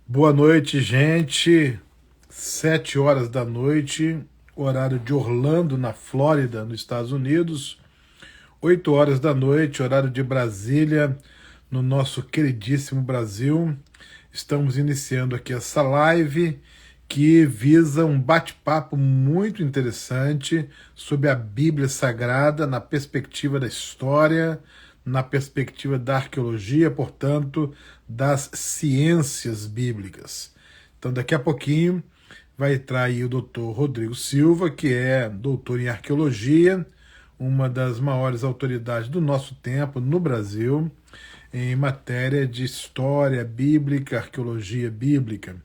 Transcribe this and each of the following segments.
Boa noite, gente. 7 horas da noite, horário de Orlando, na Flórida, nos Estados Unidos. 8 horas da noite, horário de Brasília, no nosso queridíssimo Brasil. Estamos iniciando aqui essa live que visa um bate-papo muito interessante sobre a Bíblia Sagrada na perspectiva da história, na perspectiva da arqueologia, portanto, das ciências bíblicas. Então, daqui a pouquinho vai entrar aí o doutor Rodrigo Silva, que é doutor em arqueologia, uma das maiores autoridades do nosso tempo no Brasil, em matéria de história bíblica, arqueologia bíblica.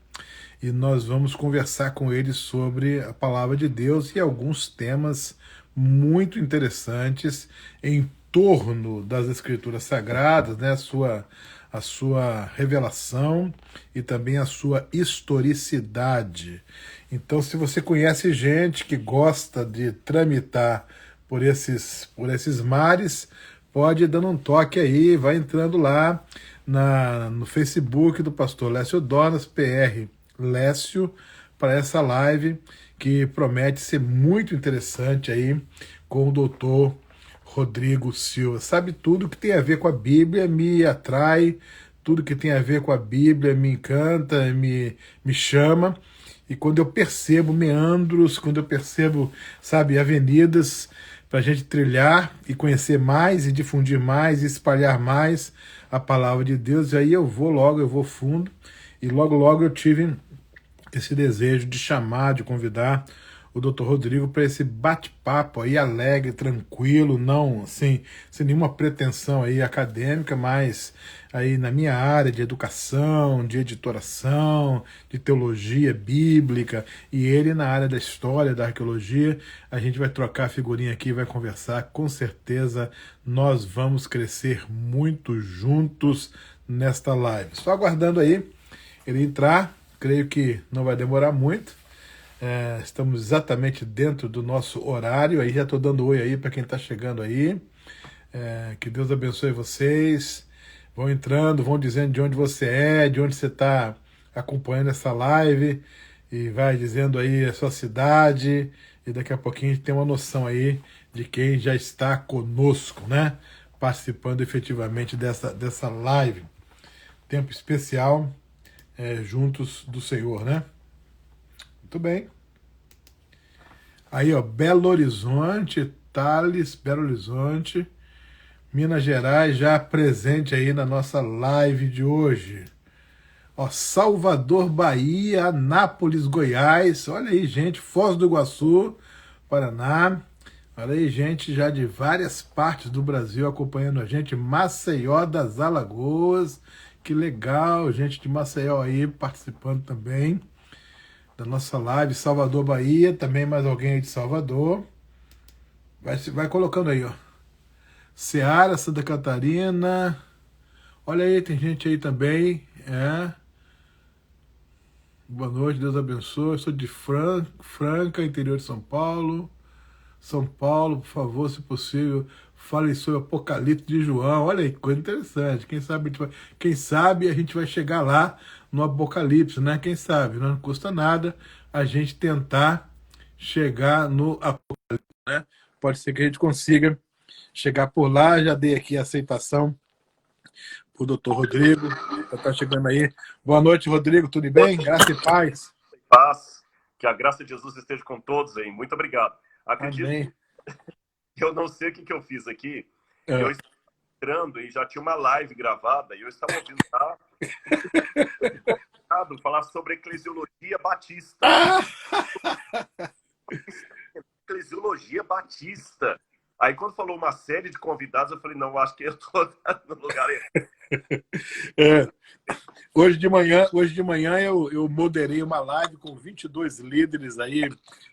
E nós vamos conversar com ele sobre a palavra de Deus e alguns temas muito interessantes em torno das escrituras sagradas, né? A sua revelação e também a sua historicidade. Então, se você conhece gente que gosta de tramitar por esses mares, pode ir dando um toque aí, vai entrando lá no Facebook do pastor Lécio Donas, PR Lécio, para essa live que promete ser muito interessante aí com o doutor Rodrigo Silva. Sabe, tudo que tem a ver com a Bíblia me atrai, tudo que tem a ver com a Bíblia me encanta, me chama. E quando eu percebo meandros, quando eu percebo, sabe, avenidas para a gente trilhar e conhecer mais e difundir mais e espalhar mais a palavra de Deus, e aí eu vou logo, eu vou fundo. E logo, logo eu tive esse desejo de chamar, de convidar o Dr. Rodrigo para esse bate-papo aí alegre, tranquilo, não assim, sem nenhuma pretensão aí acadêmica, mas aí na minha área de educação, de editoração, de teologia bíblica, e ele na área da história, da arqueologia. A gente vai trocar figurinha aqui, vai conversar, com certeza nós vamos crescer muito juntos nesta live. Só aguardando aí ele entrar, creio que não vai demorar muito. Estamos exatamente dentro do nosso horário. Aí já estou dando oi aí para quem está chegando aí. Que Deus abençoe vocês. Vão entrando, vão dizendo de onde você é, de onde você está acompanhando essa live, e vai dizendo aí a sua cidade. E daqui a pouquinho a gente tem uma noção aí de quem já está conosco, né? Participando efetivamente dessa live. Tempo especial, juntos do Senhor, né? Muito bem. Aí, ó, Belo Horizonte, Thales, Belo Horizonte, Minas Gerais, já presente aí na nossa live de hoje. Ó, Salvador, Bahia, Anápolis, Goiás, olha aí, gente, Foz do Iguaçu, Paraná. Olha aí, gente já de várias partes do Brasil acompanhando a gente. Maceió das Alagoas, que legal, gente de Maceió aí participando também da nossa live. Salvador, Bahia, também mais alguém aí de Salvador. Vai colocando aí, ó. Ceará, Santa Catarina. Olha aí, tem gente aí também. Boa noite, Deus abençoe. Eu sou de Franca, interior de São Paulo. São Paulo, por favor, se possível, fale sobre o Apocalipse de João. Olha aí, que coisa interessante. Quem sabe a gente vai chegar lá no Apocalipse, né? Quem sabe, não custa nada a gente tentar chegar no Apocalipse, né? Pode ser que a gente consiga chegar por lá. Já dei aqui a aceitação para o doutor Rodrigo. Já está chegando aí. Boa noite, Rodrigo. Tudo bem? Graça e paz. Paz, que a graça de Jesus esteja com todos aí. Muito obrigado. Acredito Amém. que eu não sei o que eu fiz aqui. Eu É. estava entrando e já tinha uma live gravada e eu estava ouvindo lá falar sobre eclesiologia batista. Eclesiologia batista. Aí quando falou uma série de convidados, eu falei, não, acho que eu estou no lugar errado. É. Hoje de manhã eu moderei uma live com 22 líderes aí,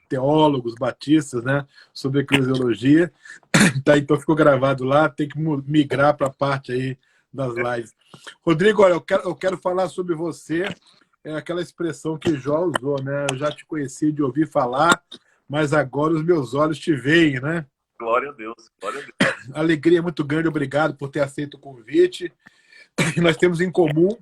teólogos, batistas, né, sobre eclesiologia. Tá, então ficou gravado lá, tem que migrar para a parte aí das lives. Rodrigo, olha, eu quero falar sobre você, aquela expressão que Jó usou, né? Eu já te conheci de ouvir falar, mas agora os meus olhos te veem, né? Glória a Deus, glória a Deus. Alegria muito grande, obrigado por ter aceito o convite. Nós temos em comum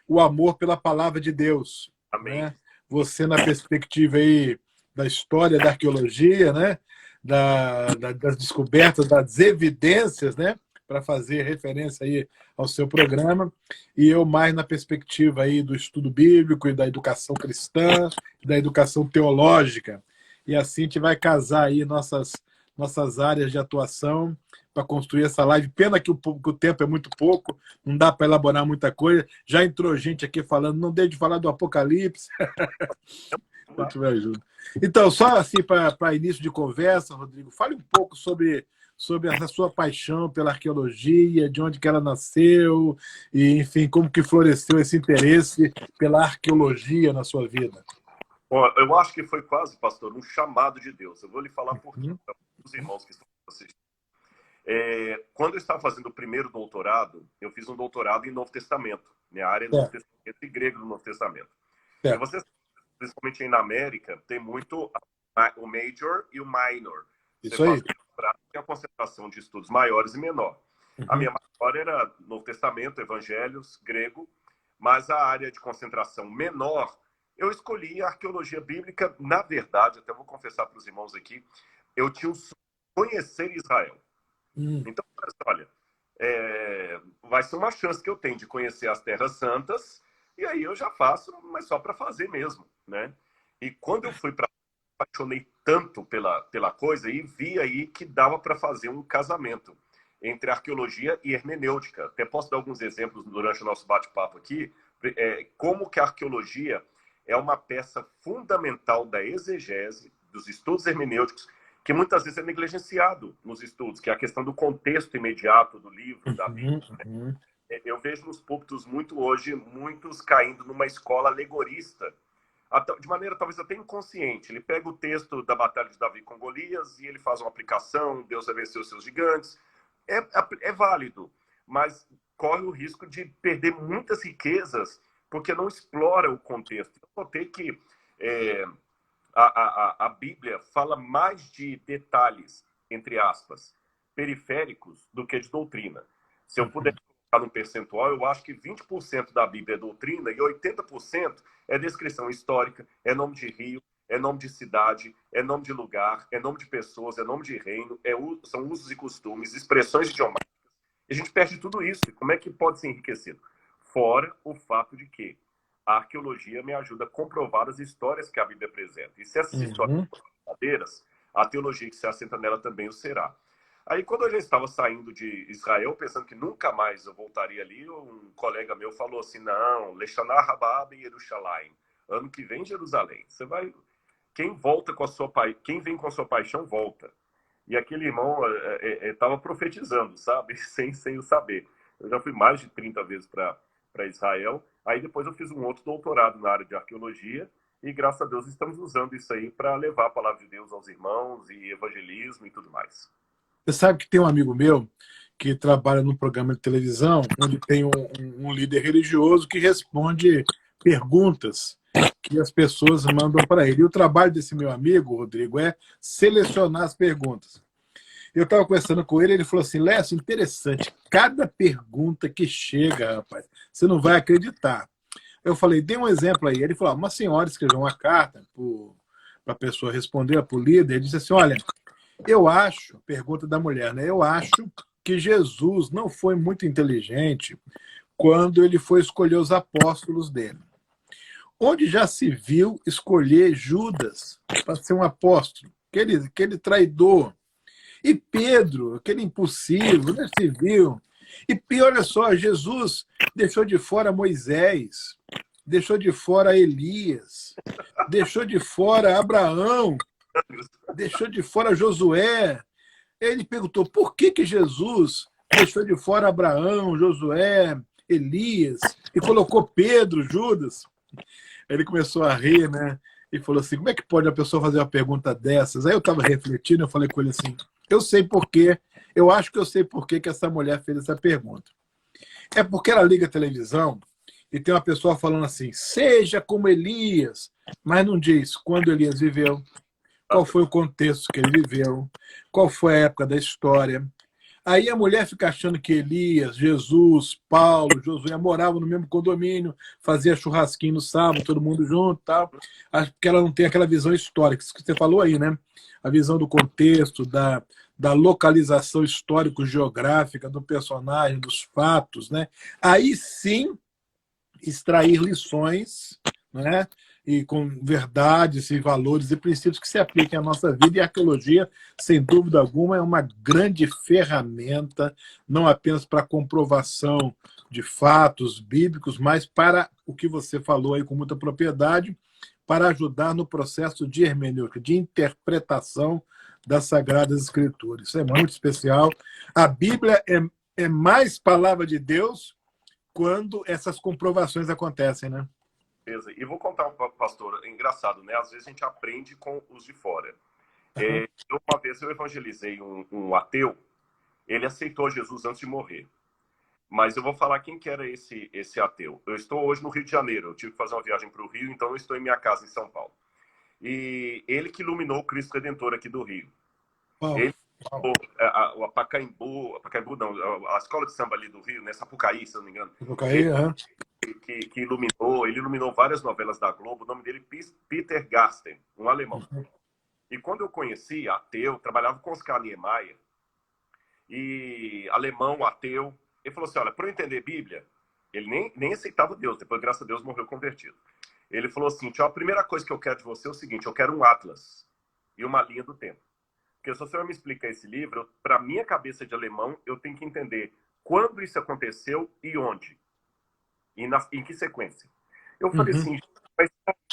o amor pela palavra de Deus, Amém. né? Você na perspectiva aí da história da arqueologia, né? Das descobertas, das evidências, né? Para fazer referência aí ao seu programa, e eu mais na perspectiva aí do estudo bíblico e da educação cristã, da educação teológica. E assim a gente vai casar aí nossas áreas de atuação para construir essa live. Pena que o tempo é muito pouco, não dá para elaborar muita coisa. Já entrou gente aqui falando, não deixe de falar do Apocalipse. Eu te ajudo. Então, só assim para início de conversa, Rodrigo, fale um pouco sobre essa sua paixão pela arqueologia, de onde que ela nasceu, e, enfim, como que floresceu esse interesse pela arqueologia na sua vida. Bom, eu acho que foi quase, pastor, um chamado de Deus. Eu vou lhe falar por quê, para os irmãos que estão assistindo. Quando eu estava fazendo o primeiro doutorado, eu fiz um doutorado em Novo Testamento. Minha área é Novo Testamento e grego do Novo Testamento. E você, principalmente aí na América, tem muito o major e o minor. Isso aí. Tem a concentração de estudos maiores e menor. A minha maior era Novo Testamento, Evangelhos, grego, mas a área de concentração menor, eu escolhi a arqueologia bíblica. Na verdade, até vou confessar para os irmãos aqui, eu tinha o sonho de conhecer Israel. Então, olha, vai ser uma chance que eu tenho de conhecer as Terras Santas, e aí eu já faço, mas só para fazer mesmo, né? E quando eu fui para apaixonei tanto pela coisa e vi aí que dava para fazer um casamento entre arqueologia e hermenêutica. Até posso dar alguns exemplos durante o nosso bate-papo aqui, como que a arqueologia é uma peça fundamental da exegese, dos estudos hermenêuticos, que muitas vezes é negligenciado nos estudos, que é a questão do contexto imediato do livro, da Bíblia. Eu vejo nos púlpitos muito hoje, muitos caindo numa escola alegorista, de maneira talvez até inconsciente. Ele pega o texto da Batalha de Davi com Golias e ele faz uma aplicação, Deus vai vencer os seus gigantes. É válido, mas corre o risco de perder muitas riquezas porque não explora o contexto. Eu notei que a Bíblia fala mais de detalhes, entre aspas, periféricos do que de doutrina. Se eu puder colocar num percentual, eu acho que 20% da Bíblia é doutrina e 80% é descrição histórica, é nome de rio, é nome de cidade, é nome de lugar, é nome de pessoas, é nome de reino, são usos e costumes, expressões idiomáticas. E a gente perde tudo isso. E como é que pode ser enriquecido? Fora o fato de que a arqueologia me ajuda a comprovar as histórias que a Bíblia apresenta. E se essas histórias são verdadeiras, a teologia que se assenta nela também o será. Aí, quando eu já estava saindo de Israel, pensando que nunca mais eu voltaria ali, um colega meu falou assim, não, Leshaná Rabab e Yerushalayim, ano que vem Jerusalém. Você vai... Quem vem com a sua paixão, volta. E aquele irmão estava profetizando, sabe? Sem o saber. Eu já fui mais de 30 vezes para Israel. Aí depois eu fiz um outro doutorado na área de arqueologia e, graças a Deus, estamos usando isso aí para levar a palavra de Deus aos irmãos e evangelismo e tudo mais. Você sabe que tem um amigo meu que trabalha num programa de televisão onde tem um líder religioso que responde perguntas que as pessoas mandam para ele. E o trabalho desse meu amigo, Rodrigo, é selecionar as perguntas. Eu estava conversando com ele, ele falou assim, Lécio, interessante, cada pergunta que chega, rapaz, você não vai acreditar. Eu falei, dê um exemplo aí. Ele falou, uma senhora escreveu uma carta para a pessoa responder, para o líder, ele disse assim, olha, eu acho, pergunta da mulher, né? Eu acho que Jesus não foi muito inteligente quando ele foi escolher os apóstolos dele. Onde já se viu escolher Judas para ser um apóstolo? Aquele traidor. E Pedro, aquele impossível, onde se viu? E olha só, Jesus deixou de fora Moisés, deixou de fora Elias, deixou de fora Abraão, deixou de fora Josué. Ele perguntou por que Jesus deixou de fora Abraão, Josué, Elias e colocou Pedro, Judas. Ele começou a rir, né? E falou assim, como é que pode a pessoa fazer uma pergunta dessas? Aí eu estava refletindo, eu falei com ele assim, eu sei por quê, eu acho que eu sei por que essa mulher fez essa pergunta. É porque ela liga a televisão e tem uma pessoa falando assim, seja como Elias, mas não diz quando Elias viveu, qual foi o contexto que ele viveu, qual foi a época da história. Aí a mulher fica achando que Elias, Jesus, Paulo, Josué moravam no mesmo condomínio, fazia churrasquinho no sábado, todo mundo junto e tal. Acho que ela não tem aquela visão histórica, isso que você falou aí, né? A visão do contexto, da localização histórico-geográfica do personagem, dos fatos, né? Aí sim extrair lições, né? E com verdades e valores e princípios que se apliquem à nossa vida. E a arqueologia, sem dúvida alguma, é uma grande ferramenta, não apenas para a comprovação de fatos bíblicos, mas para o que você falou aí com muita propriedade, para ajudar no processo de hermenêutica, de interpretação das Sagradas Escrituras. Isso é muito especial. A Bíblia é mais palavra de Deus quando essas comprovações acontecem, né? E vou contar, pastor, é engraçado, né? Às vezes a gente aprende com os de fora. Uma vez eu evangelizei um ateu, ele aceitou Jesus antes de morrer. Mas eu vou falar quem que era esse ateu. Eu estou hoje no Rio de Janeiro, eu tive que fazer uma viagem para o Rio, então eu estou em minha casa em São Paulo. E ele que iluminou o Cristo Redentor aqui do Rio. Ele, a Pacaembu não, a escola de samba ali do Rio, né, Sapucaí, se eu não me engano. Sapucaí, que iluminou várias novelas da Globo. O nome dele é Peter Gasten, um alemão. E quando eu conheci, ateu, trabalhava com Oscar Niemeyer, e alemão, ateu, ele falou assim, olha, para eu entender Bíblia, ele nem aceitava Deus, depois, graças a Deus, morreu convertido. Ele falou assim, a primeira coisa que eu quero de você é o seguinte, eu quero um atlas e uma linha do tempo. Porque se você vai me explicar esse livro, para minha cabeça de alemão, eu tenho que entender quando isso aconteceu e onde. E em que sequência? Eu falei assim, mas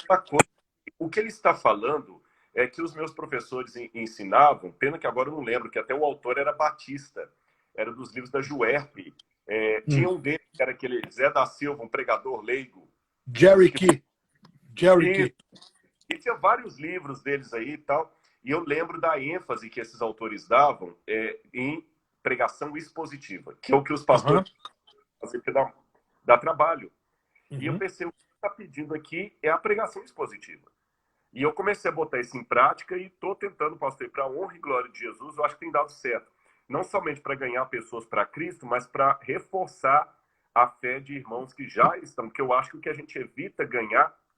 uma coisa, o que ele está falando é que os meus professores ensinavam, pena que agora eu não lembro, que até o autor era Batista, era dos livros da Juerp. Tinha um deles, que era aquele Zé da Silva, um pregador leigo. Jerry Key. E tinha vários livros deles aí e tal. E eu lembro da ênfase que esses autores davam em pregação expositiva, que é o que os pastores fazem, que dá trabalho. E eu pensei, o que está pedindo aqui é a pregação expositiva. E eu comecei a botar isso em prática e estou tentando, pastor, para a honra e glória de Jesus, eu acho que tem dado certo. Não somente para ganhar pessoas para Cristo, mas para reforçar a fé de irmãos que já estão, porque eu acho que o que a gente evita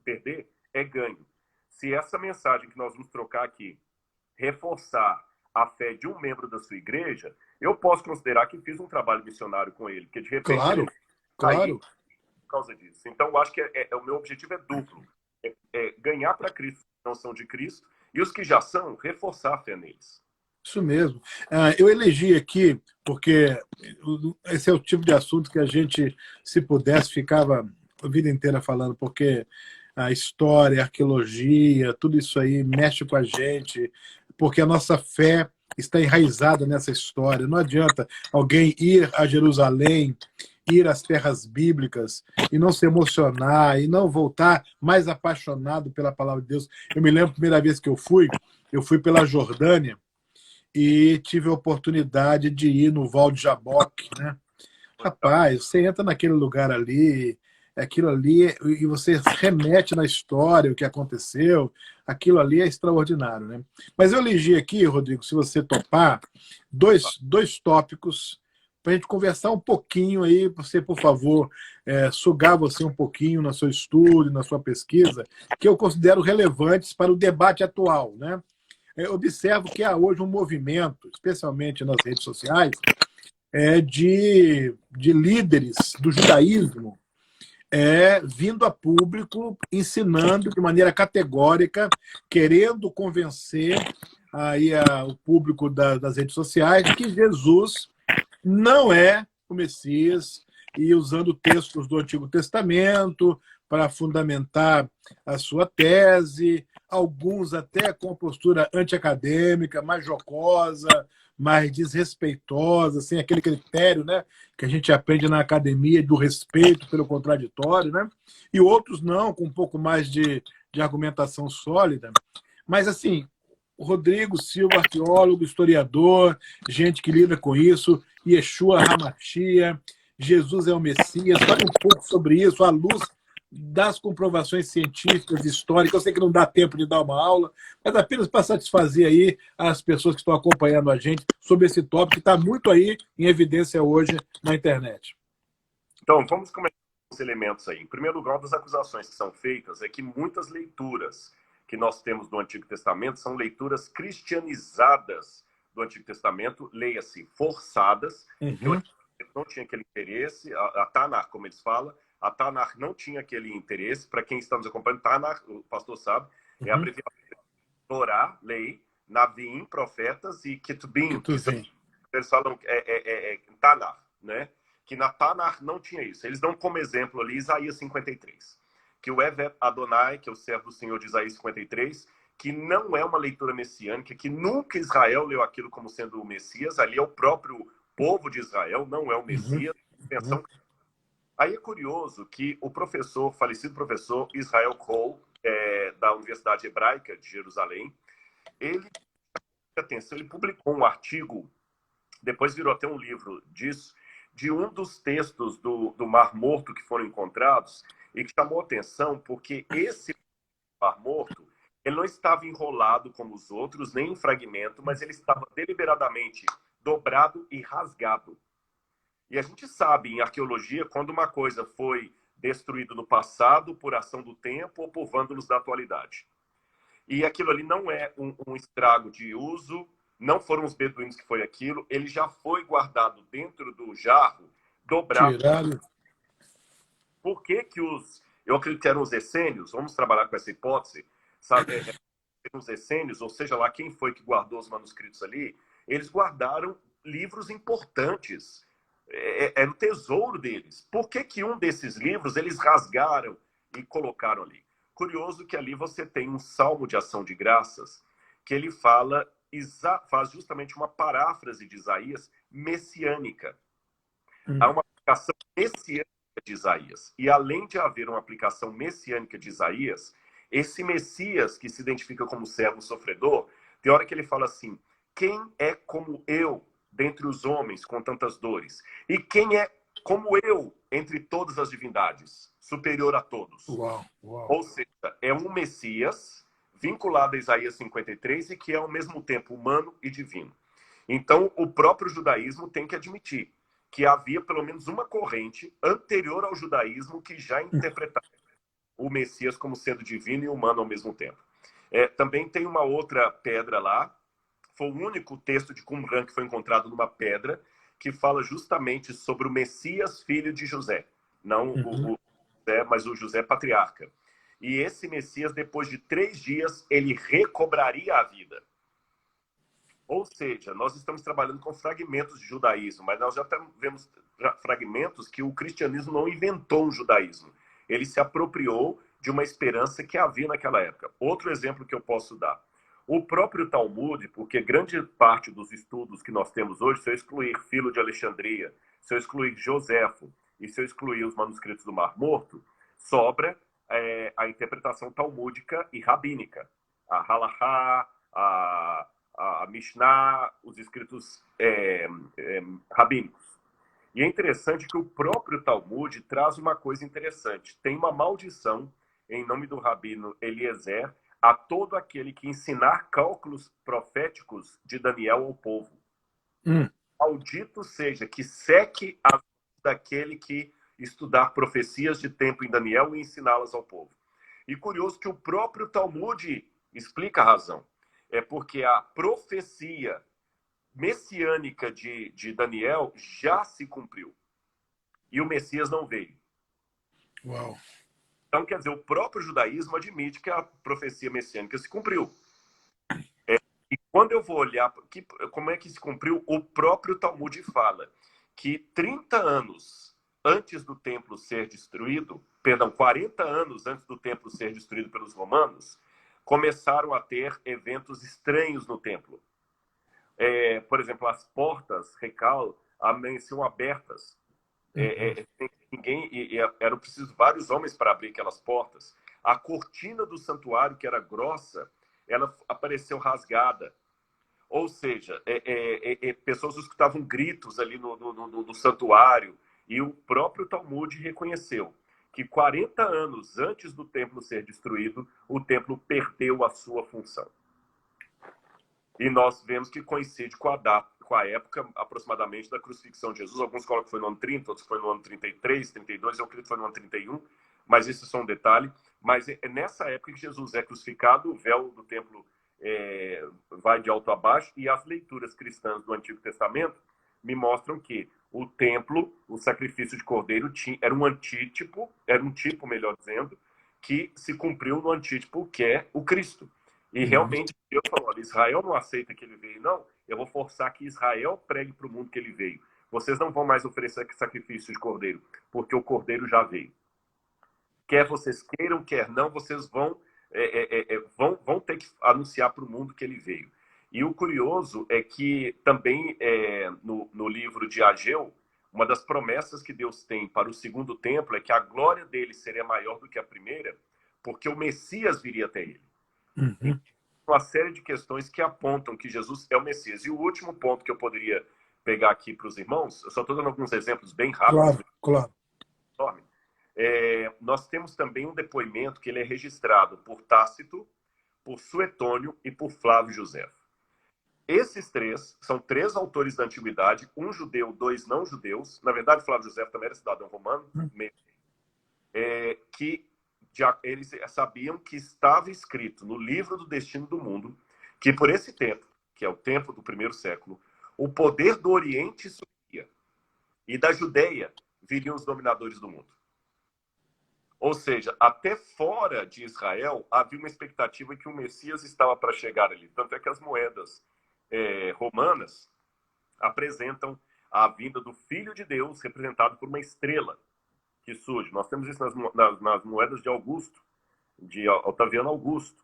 perder, é ganho. Se essa mensagem que nós vamos trocar aqui reforçar a fé de um membro da sua igreja, eu posso considerar que fiz um trabalho missionário com ele, porque de repente claro. Por causa disso. Então, eu acho que o meu objetivo é duplo. Ganhar para Cristo que não são de Cristo, e os que já são, reforçar a fé neles. Isso mesmo. Eu elegi aqui, porque esse é o tipo de assunto que a gente, se pudesse, ficava a vida inteira falando, porque a história, a arqueologia, tudo isso aí mexe com a gente, porque a nossa fé está enraizada nessa história. Não adianta alguém ir a Jerusalém, ir às terras bíblicas e não se emocionar e não voltar mais apaixonado pela palavra de Deus. Eu me lembro a primeira vez que eu fui pela Jordânia e tive a oportunidade de ir no Val de Jaboque, né? Rapaz, você entra naquele lugar ali, aquilo ali, e você remete na história, o que aconteceu, aquilo ali é extraordinário, né? Mas eu elegi aqui, Rodrigo, se você topar, dois tópicos para a gente conversar um pouquinho aí, você, por favor, sugar você um pouquinho no seu estudo, na sua pesquisa, que eu considero relevantes para o debate atual, né? Eu observo que há hoje um movimento, especialmente nas redes sociais, de líderes do judaísmo vindo a público, ensinando de maneira categórica, querendo convencer aí o público das redes sociais de que Jesus não é o Messias, e usando textos do Antigo Testamento para fundamentar a sua tese, alguns até com postura antiacadêmica, mais jocosa, mais desrespeitosa, sem aquele critério, né, que a gente aprende na academia do respeito pelo contraditório, né? E outros não, com um pouco mais de argumentação sólida. Mas, assim, o Rodrigo Silva, arqueólogo, historiador, gente que lida com isso, Yeshua HaMashiach, Jesus é o Messias, fale um pouco sobre isso, à luz das comprovações científicas, históricas. Eu sei que não dá tempo de dar uma aula, mas apenas para satisfazer aí as pessoas que estão acompanhando a gente sobre esse tópico que está muito aí em evidência hoje na internet. Então, vamos começar com os elementos aí. Em primeiro lugar, das acusações que são feitas é que muitas leituras que nós temos do Antigo Testamento são leituras cristianizadas do Antigo Testamento, leia-se, forçadas, que o Antigo Testamento não tinha aquele interesse, a Tanakh, como eles falam, a Tanakh não tinha aquele interesse. Para quem está nos acompanhando, Tanakh, o pastor sabe, é a abreviação de Torá, lei, Navim, profetas, e Ketubim, que são, eles falam Tanakh, né? Que na Tanakh não tinha isso. Eles dão como exemplo ali Isaías 53, que o Evet Adonai, que é o servo do Senhor de Isaías 53, que não é uma leitura messiânica, que nunca Israel leu aquilo como sendo o Messias, ali é o próprio povo de Israel, não é o Messias. Aí é curioso que o professor, falecido professor Israel Cole, da Universidade Hebraica de Jerusalém, ele publicou um artigo, depois virou até um livro disso, de um dos textos do Mar Morto que foram encontrados, e que chamou atenção porque esse Mar Morto, ele não estava enrolado como os outros, nem em fragmento, mas ele estava deliberadamente dobrado e rasgado. E a gente sabe, em arqueologia, quando uma coisa foi destruída no passado por ação do tempo ou por vândalos da atualidade. E aquilo ali não é um estrago de uso, não foram os beduínos que foi aquilo, ele já foi guardado dentro do jarro, dobrado. Tirado. Por que que eu acredito que eram os essênios, vamos trabalhar com essa hipótese, sabe, os essênios, ou seja lá quem foi que guardou os manuscritos ali, eles guardaram livros importantes, era o tesouro deles. Por que que um desses livros eles rasgaram e colocaram ali? Curioso que ali você tem um salmo de ação de graças que ele faz justamente uma paráfrase de Isaías messiânica. Há uma aplicação messiânica de Isaías. E além de haver uma aplicação messiânica de Isaías, esse Messias que se identifica como servo sofredor, tem hora que ele fala assim: quem é como eu dentre os homens com tantas dores? E quem é como eu entre todas as divindades, superior a todos? Uau, uau. Ou seja, é um Messias vinculado a Isaías 53 e que é ao mesmo tempo humano e divino. Então, o próprio judaísmo tem que admitir que havia pelo menos uma corrente anterior ao judaísmo que já interpretava o Messias como sendo divino e humano ao mesmo tempo. Também tem uma outra pedra lá, foi o único texto de Qumran que foi encontrado numa pedra, que fala justamente sobre o Messias, filho de José. Não o José, mas o José patriarca. E esse Messias, depois de 3 dias, ele recobraria a vida. Ou seja, nós estamos trabalhando com fragmentos de judaísmo, mas nós já vemos fragmentos que o cristianismo não inventou o judaísmo. Ele se apropriou de uma esperança que havia naquela época. Outro exemplo que eu posso dar. O próprio Talmud, porque grande parte dos estudos que nós temos hoje, se eu excluir Filo de Alexandria, se eu excluir Joséfo e se eu excluir os manuscritos do Mar Morto, sobra a interpretação talmúdica e rabínica. A Halachá, a Mishnah, os escritos rabínicos. E é interessante que o próprio Talmud traz uma coisa interessante. Tem uma maldição, em nome do rabino Eliezer, a todo aquele que ensinar cálculos proféticos de Daniel ao povo. Maldito seja que seque a vida daquele que estudar profecias de tempo em Daniel e ensiná-las ao povo. E curioso que o próprio Talmud explica a razão. É porque a profecia messiânica de Daniel já se cumpriu. E o Messias não veio. Uau. Então, quer dizer, o próprio judaísmo admite que a profecia messiânica se cumpriu. E quando eu vou olhar como é que se cumpriu, o próprio Talmud fala que 30 anos antes do templo ser destruído, 40 anos antes do templo ser destruído pelos romanos, começaram a ter eventos estranhos no templo. Por exemplo, as portas, Recal, amanheciam abertas. Eram preciso vários homens para abrir aquelas portas. A cortina do santuário, que era grossa, ela apareceu rasgada. Ou seja, pessoas escutavam gritos ali no santuário, e o próprio Talmud reconheceu que 40 anos antes do templo ser destruído, o templo perdeu a sua função. E nós vemos que coincide com a data, com a época aproximadamente da crucifixão de Jesus. Alguns colocam que foi no ano 30, outros foi no ano 33, 32, eu acredito que foi no ano 31, mas isso é só um detalhe. Mas é nessa época que Jesus é crucificado, o véu do templo vai de alto a baixo, e as leituras cristãs do Antigo Testamento me mostram que o templo, o sacrifício de cordeiro, era um antítipo, era um tipo, melhor dizendo, que se cumpriu no antítipo, que é o Cristo. E realmente Deus falou: olha, Israel não aceita que ele veio, não. Eu vou forçar que Israel pregue para o mundo que ele veio. Vocês não vão mais oferecer sacrifício de cordeiro, porque o cordeiro já veio. Quer vocês queiram, quer não, vocês vão ter que anunciar para o mundo que ele veio. E o curioso é que também no livro de Ageu, uma das promessas que Deus tem para o segundo templo é que a glória dele seria maior do que a primeira, porque o Messias viria até ele. Uhum. Uma série de questões que apontam que Jesus é o Messias. E o último ponto que eu poderia pegar aqui para os irmãos, eu só estou dando alguns exemplos bem rápidos. Claro. Nós temos também um depoimento que ele é registrado por Tácito, por Suetônio e por Flávio Josefo. Esses três são três autores da antiguidade, um judeu, dois não judeus. Na verdade, Flávio Josefo também era cidadão romano, que eles sabiam que estava escrito no livro do destino do mundo que por esse tempo, que é o tempo do primeiro século, o poder do Oriente subiria e da Judeia viriam os dominadores do mundo. Ou seja, até fora de Israel havia uma expectativa que o Messias estava para chegar ali. Tanto é que as moedas romanas apresentam a vinda do Filho de Deus, representado por uma estrela que surge. Nós temos isso nas moedas de Augusto, de Otaviano Augusto.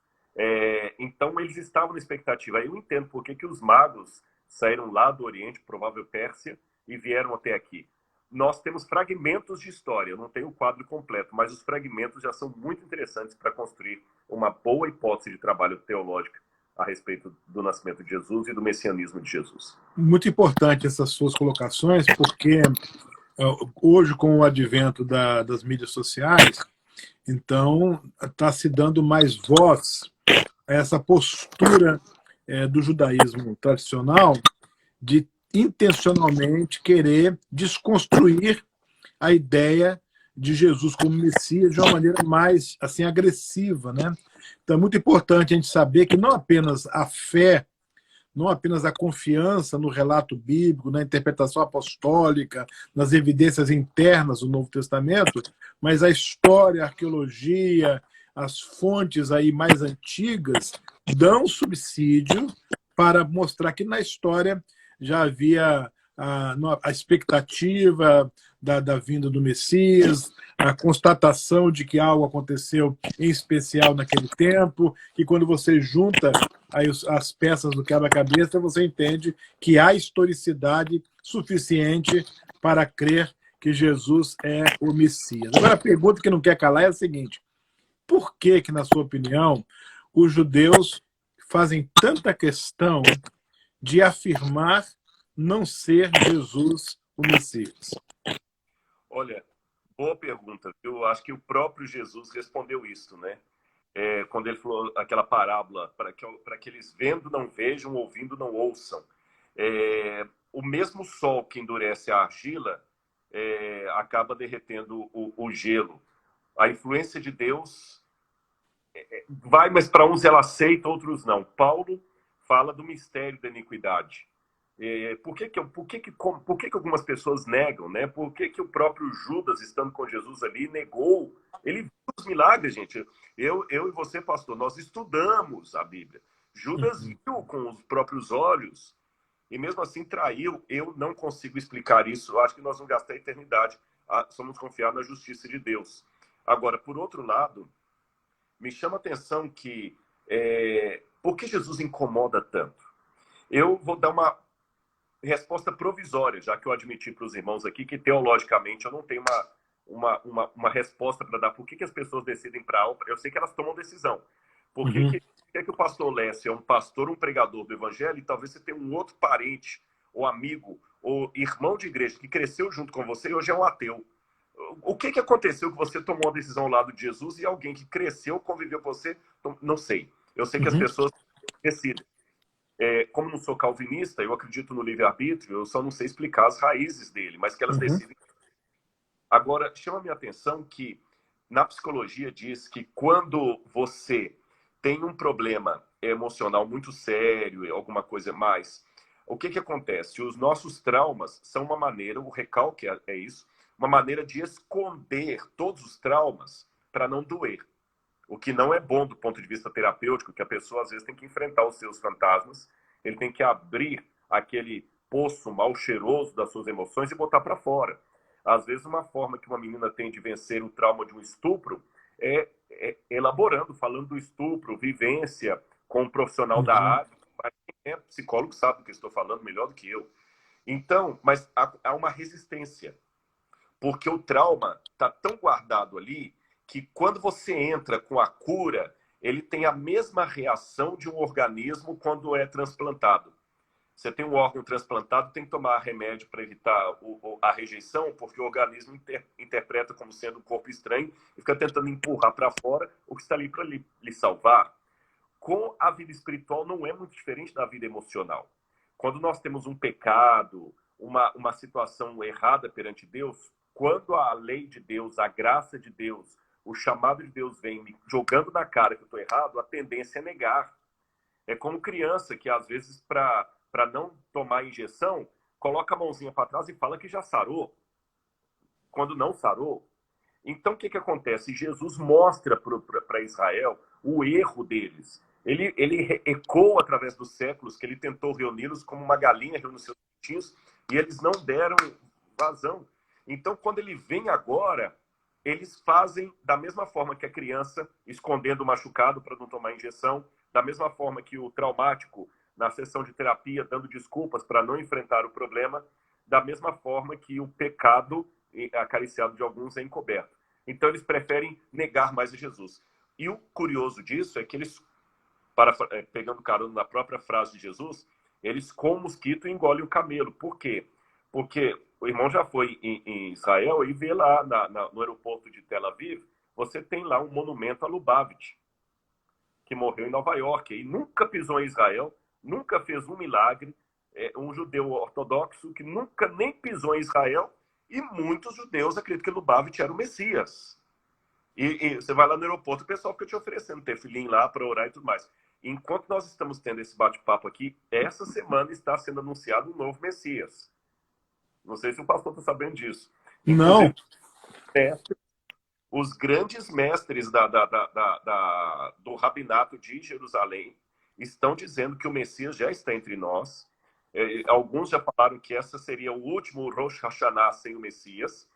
Então, eles estavam na expectativa. Aí eu entendo por que os magos saíram lá do Oriente, provável Pérsia, e vieram até aqui. Nós temos fragmentos de história, eu não tenho o quadro completo, mas os fragmentos já são muito interessantes para construir uma boa hipótese de trabalho teológico a respeito do nascimento de Jesus e do messianismo de Jesus. Muito importante essas suas colocações, porque hoje, com o advento das mídias sociais, então está se dando mais voz a essa postura do judaísmo tradicional de intencionalmente querer desconstruir a ideia de Jesus como Messias de uma maneira mais assim agressiva, né? Então é muito importante a gente saber que não apenas a fé, não apenas a confiança no relato bíblico, na interpretação apostólica, nas evidências internas do Novo Testamento, mas a história, a arqueologia, as fontes aí mais antigas dão subsídio para mostrar que na história já havia a expectativa da vinda do Messias, a constatação de que algo aconteceu em especial naquele tempo, que quando você junta aí as peças do quebra-cabeça, você entende que há historicidade suficiente para crer que Jesus é o Messias. Agora, a pergunta que não quer calar é a seguinte: por que, na sua opinião, os judeus fazem tanta questão de afirmar não ser Jesus o Messias? Olha, boa pergunta. Eu acho que o próprio Jesus respondeu isso, né? Quando ele falou aquela parábola, para que eles vendo não vejam, ouvindo não ouçam. O mesmo sol que endurece a argila acaba derretendo o gelo. A influência de Deus vai, mas para uns ela aceita, outros não. Paulo fala do mistério da iniquidade. Por que algumas pessoas negam, né? Por que o próprio Judas, estando com Jesus ali, negou? Ele viu os milagres, gente. Eu e você, pastor, nós estudamos a Bíblia. Judas viu com os próprios olhos e mesmo assim traiu. Eu não consigo explicar isso. Eu acho que nós vamos gastar a eternidade. Somos confiar na justiça de Deus. Agora, por outro lado, me chama a atenção que por que Jesus incomoda tanto? Eu vou dar uma resposta provisória, já que eu admiti para os irmãos aqui que teologicamente eu não tenho uma resposta para dar. Por que as pessoas decidem para algo? Eu sei que elas tomam decisão. Por que o pastor Lécio é um pastor, um pregador do evangelho, e talvez você tenha um outro parente, ou amigo, ou irmão de igreja que cresceu junto com você e hoje é um ateu? O que aconteceu que você tomou uma decisão ao lado de Jesus e alguém que cresceu, conviveu com você? Não sei. Eu sei que as pessoas decidem. Como não sou calvinista, eu acredito no livre-arbítrio, eu só não sei explicar as raízes dele, mas que elas decidem. Agora, chama a minha atenção que na psicologia diz que quando você tem um problema emocional muito sério, alguma coisa mais, o que acontece? Os nossos traumas são uma maneira, o recalque é isso, uma maneira de esconder todos os traumas para não doer. O que não é bom do ponto de vista terapêutico, que a pessoa às vezes tem que enfrentar os seus fantasmas, ele tem que abrir aquele poço mal cheiroso das suas emoções e botar para fora. Às vezes uma forma que uma menina tem de vencer o trauma de um estupro é elaborando, falando do estupro, vivência com um profissional da área. Quem é psicólogo sabe do que eu estou falando melhor do que eu. Então, mas há uma resistência, porque o trauma está tão guardado ali que quando você entra com a cura, ele tem a mesma reação de um organismo quando é transplantado. Você tem um órgão transplantado, tem que tomar remédio para evitar a rejeição, porque o organismo interpreta como sendo um corpo estranho e fica tentando empurrar para fora o que está ali para lhe salvar. Com a vida espiritual não é muito diferente da vida emocional. Quando nós temos um pecado, uma situação errada perante Deus, quando a lei de Deus, a graça de Deus, o chamado de Deus vem me jogando na cara que eu estou errado, a tendência é negar. É como criança que, às vezes, para não tomar injeção, coloca a mãozinha para trás e fala que já sarou, quando não sarou. Então, o que acontece? Jesus mostra para Israel o erro deles. Ele ecoa através dos séculos que ele tentou reuni-los como uma galinha reúne seus pintinhos e eles não deram vazão. Então, quando ele vem agora, eles fazem da mesma forma que a criança, escondendo o machucado para não tomar injeção, da mesma forma que o traumático, na sessão de terapia, dando desculpas para não enfrentar o problema, da mesma forma que o pecado acariciado de alguns é encoberto. Então, eles preferem negar mais a Jesus. E o curioso disso é que eles, pegando carona na própria frase de Jesus, eles com o mosquito engolem o camelo. Por quê? Porque o irmão já foi em Israel e vê lá no aeroporto de Tel Aviv, você tem lá um monumento a Lubavitch, que morreu em Nova York e nunca pisou em Israel, nunca fez um milagre, um judeu ortodoxo que nunca nem pisou em Israel, e muitos judeus acreditam que Lubavitch era o Messias. E você vai lá no aeroporto, o pessoal fica te oferecendo tefilim lá para orar e tudo mais. Enquanto nós estamos tendo esse bate-papo aqui, essa semana está sendo anunciado um novo Messias. Não sei se o pastor está sabendo disso. Não. Os grandes mestres do rabinato de Jerusalém estão dizendo que o Messias já está entre nós. Alguns já falaram que essa seria o último Rosh Hashanah sem o Messias.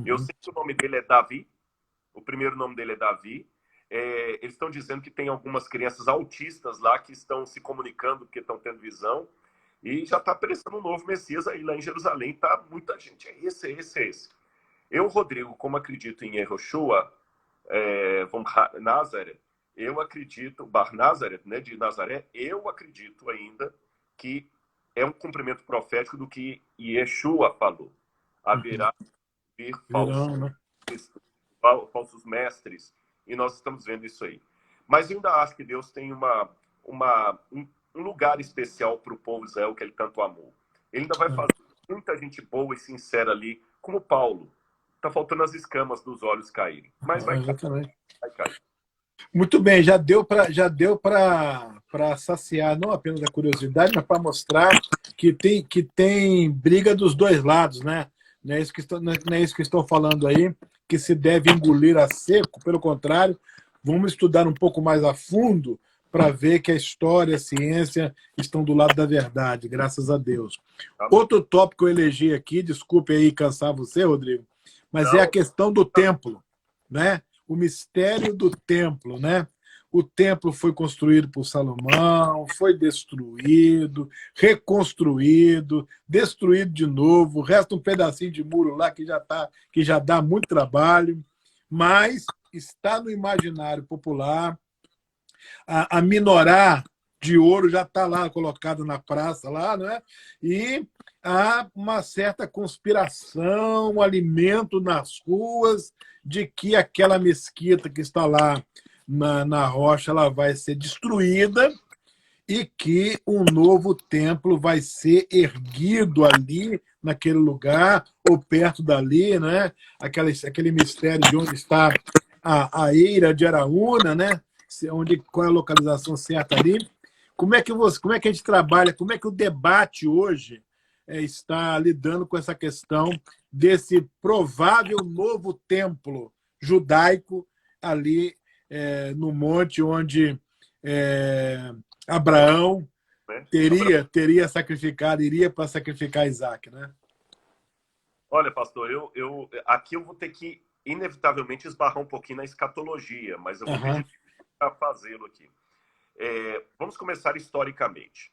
Eu sei que o nome dele é Davi. O primeiro nome dele é Davi. Eles estão dizendo que tem algumas crianças autistas lá que estão se comunicando porque estão tendo visão. E já está aparecendo um novo Messias aí lá em Jerusalém. Tá muita gente. Esse. Eu, Rodrigo, como acredito em Yehoshua, Nazaré, eu acredito, Bar Nazaré, né, de Nazaré, eu acredito ainda que é um cumprimento profético do que Yeshua falou. Haverá vir falsos mestres, e nós estamos vendo isso aí. Mas eu ainda acho que Deus tem um lugar especial para o povo de Israel que ele tanto amou. Ele ainda vai fazer muita gente boa e sincera ali, como Paulo. Está faltando as escamas dos olhos caírem. Mas vai cair. Muito bem, já deu para saciar não apenas a curiosidade, mas para mostrar que tem briga dos dois lados, né? Não é isso que estou falando aí, que se deve engolir a seco, pelo contrário, vamos estudar um pouco mais a fundo para ver que a história, a ciência estão do lado da verdade, graças a Deus. Outro tópico que eu elegi aqui, desculpe aí cansar você, Rodrigo, mas é a questão do templo, né? O mistério do templo, né? O templo foi construído por Salomão, foi destruído, reconstruído, destruído de novo, resta um pedacinho de muro lá que já dá muito trabalho, mas está no imaginário popular a minorá de ouro já está lá colocado na praça lá, não é? E há uma certa conspiração, um alimento nas ruas de que aquela mesquita que está lá na rocha ela vai ser destruída e que um novo templo vai ser erguido ali, naquele lugar, ou perto dali, né? Aquele mistério de onde está a Eira de Araúna, né? Onde, qual é a localização certa ali. Como é que a gente trabalha, como é que o debate hoje está lidando com essa questão desse provável novo templo judaico ali no monte onde Abraão né? teria sacrificado, iria para sacrificar Isaac, né? Olha, pastor, aqui eu vou ter que, inevitavelmente, esbarrar um pouquinho na escatologia, mas eu vou Uhum. pedir para fazê-lo aqui. Vamos começar historicamente.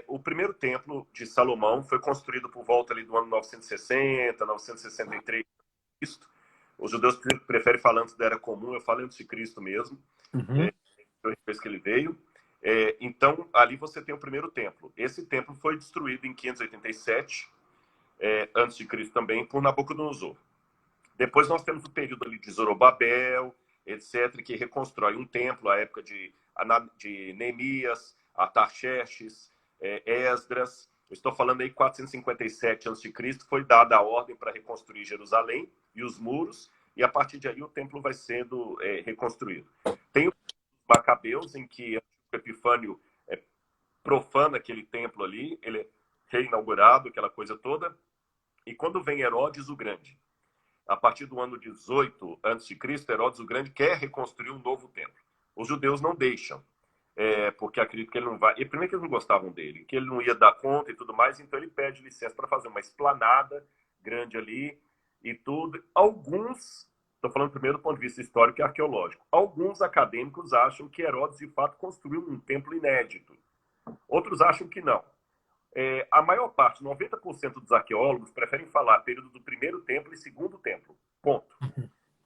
O primeiro templo de Salomão foi construído por volta ali do ano 960, 963. Os judeus preferem falar antes da Era Comum, eu falo antes de Cristo mesmo, Uhum. depois que ele veio. Então, ali você tem o primeiro templo. Esse templo foi destruído em 587, antes de Cristo também, por Nabucodonosor. Depois nós temos o período ali de Zorobabel, etc., que reconstrói um templo, a época de Neemias, Artaxerxes, Esdras. Eu estou falando aí 457 a.C., foi dada a ordem para reconstruir Jerusalém e os muros, e a partir de aí o templo vai sendo reconstruído. Tem os Macabeus, em que Epifânio profana aquele templo ali, ele é reinaugurado, aquela coisa toda, e quando vem Herodes o Grande, a partir do ano 18 a.C., Herodes o Grande quer reconstruir um novo templo. Os judeus não deixam, porque acreditam que ele não vai... E primeiro que eles não gostavam dele, que ele não ia dar conta e tudo mais, então ele pede licença para fazer uma esplanada grande ali e tudo. Alguns, estou falando primeiro do ponto de vista histórico e arqueológico, alguns acadêmicos acham que Herodes, de fato, construiu um templo inédito. Outros acham que não. A maior parte, 90% dos arqueólogos, preferem falar período do primeiro templo e segundo templo. Ponto.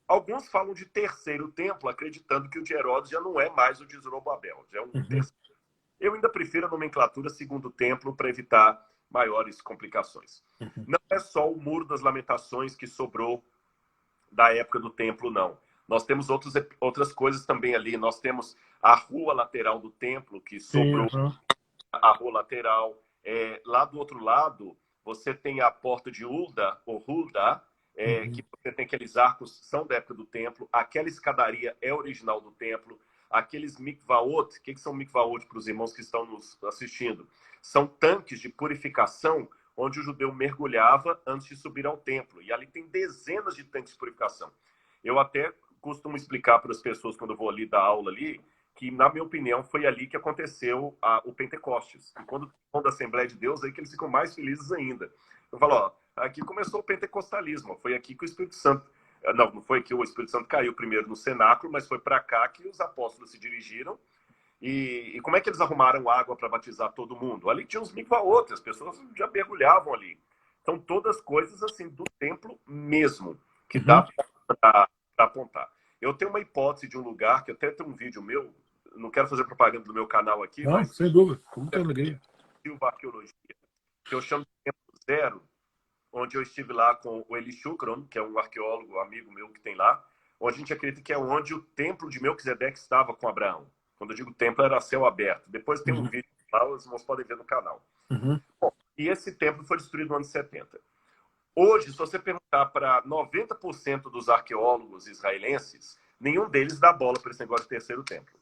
Alguns falam de terceiro templo, acreditando que o de Herodes já não é mais o de Zorobabel, já é um terceiro. Eu ainda prefiro a nomenclatura segundo templo para evitar maiores complicações. Não é só o Muro das Lamentações que sobrou da época do templo, não. Nós temos outras coisas também ali. Nós temos a rua lateral do templo, que sobrou. Sim, uhum. A rua lateral. Lá do outro lado, você tem a porta de Hulda, ou Hulda, que você tem aqueles arcos, são da época do templo. Aquela escadaria é original do templo. Aqueles mikvaot, o que são mikvaot para os irmãos que estão nos assistindo? São tanques de purificação onde o judeu mergulhava antes de subir ao templo. E ali tem dezenas de tanques de purificação. Eu até costumo explicar para as pessoas, quando eu vou ali dar aula ali, que, na minha opinião, foi ali que aconteceu o Pentecostes. E quando estão da Assembleia de Deus, aí que eles ficam mais felizes ainda. Eu falo, ó, aqui começou o pentecostalismo, foi aqui que o Espírito Santo... Não foi que o Espírito Santo caiu primeiro no cenáculo, mas foi para cá que os apóstolos se dirigiram. E como é que eles arrumaram água para batizar todo mundo? Ali tinha uns mikvaot, as pessoas já mergulhavam ali. Então, todas coisas assim do templo mesmo, que dá para apontar. Eu tenho uma hipótese de um lugar, que até tem um vídeo meu, não quero fazer propaganda do meu canal aqui, Não, mas sem dúvida. Como tem alegria. Silva Arqueologia, que eu chamo de Tempo Zero, onde eu estive lá com o Eli Shukron, que é um arqueólogo, amigo meu que tem lá, onde a gente acredita que é onde o templo de Melquisedeque estava com Abraão. Quando eu digo templo, era céu aberto. Depois tem um vídeo lá, os irmãos podem ver no canal. Bom, e esse templo foi destruído no ano 70. Hoje, se você perguntar para 90% dos arqueólogos israelenses, nenhum deles dá bola para esse negócio de terceiro templo.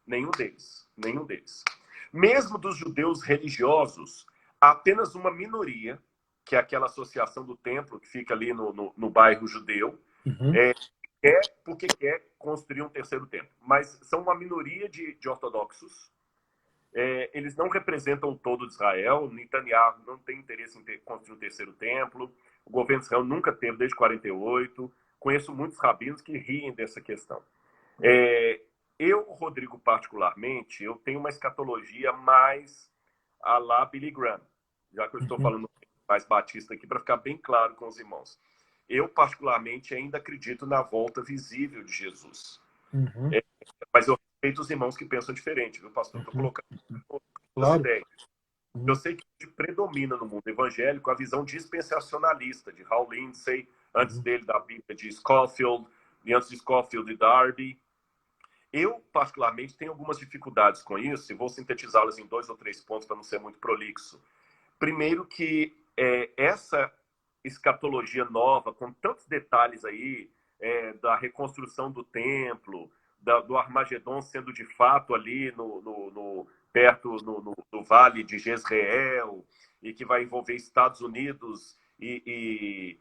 Nenhum deles. Nenhum deles. Mesmo dos judeus religiosos, há apenas uma minoria, que é aquela associação do templo, que fica ali no bairro judeu, porque quer construir um terceiro templo. Mas são uma minoria de ortodoxos. Eles não representam o todo de Israel. Netanyahu não tem interesse em construir um terceiro templo. O governo de Israel nunca teve, desde 48. Conheço muitos rabinos que riem dessa questão. Eu, Rodrigo, particularmente, eu tenho uma escatologia mais à la Billy Graham, já que eu estou falando mais batista aqui, para ficar bem claro com os irmãos. Eu, particularmente, ainda acredito na volta visível de Jesus. Mas eu respeito os irmãos que pensam diferente, viu, pastor? Estou colocando essa Claro. ideia. Eu sei que predomina no mundo evangélico a visão dispensacionalista de Hal Lindsey, antes dele da Bíblia de Scofield, e antes de Scofield de Darby. Eu, particularmente, tenho algumas dificuldades com isso, e vou sintetizá-las em 2 ou 3 pontos para não ser muito prolixo. Primeiro que essa escatologia nova, com tantos detalhes aí, da reconstrução do templo, do Armagedon sendo de fato ali perto no vale de Jezreel, e que vai envolver Estados Unidos e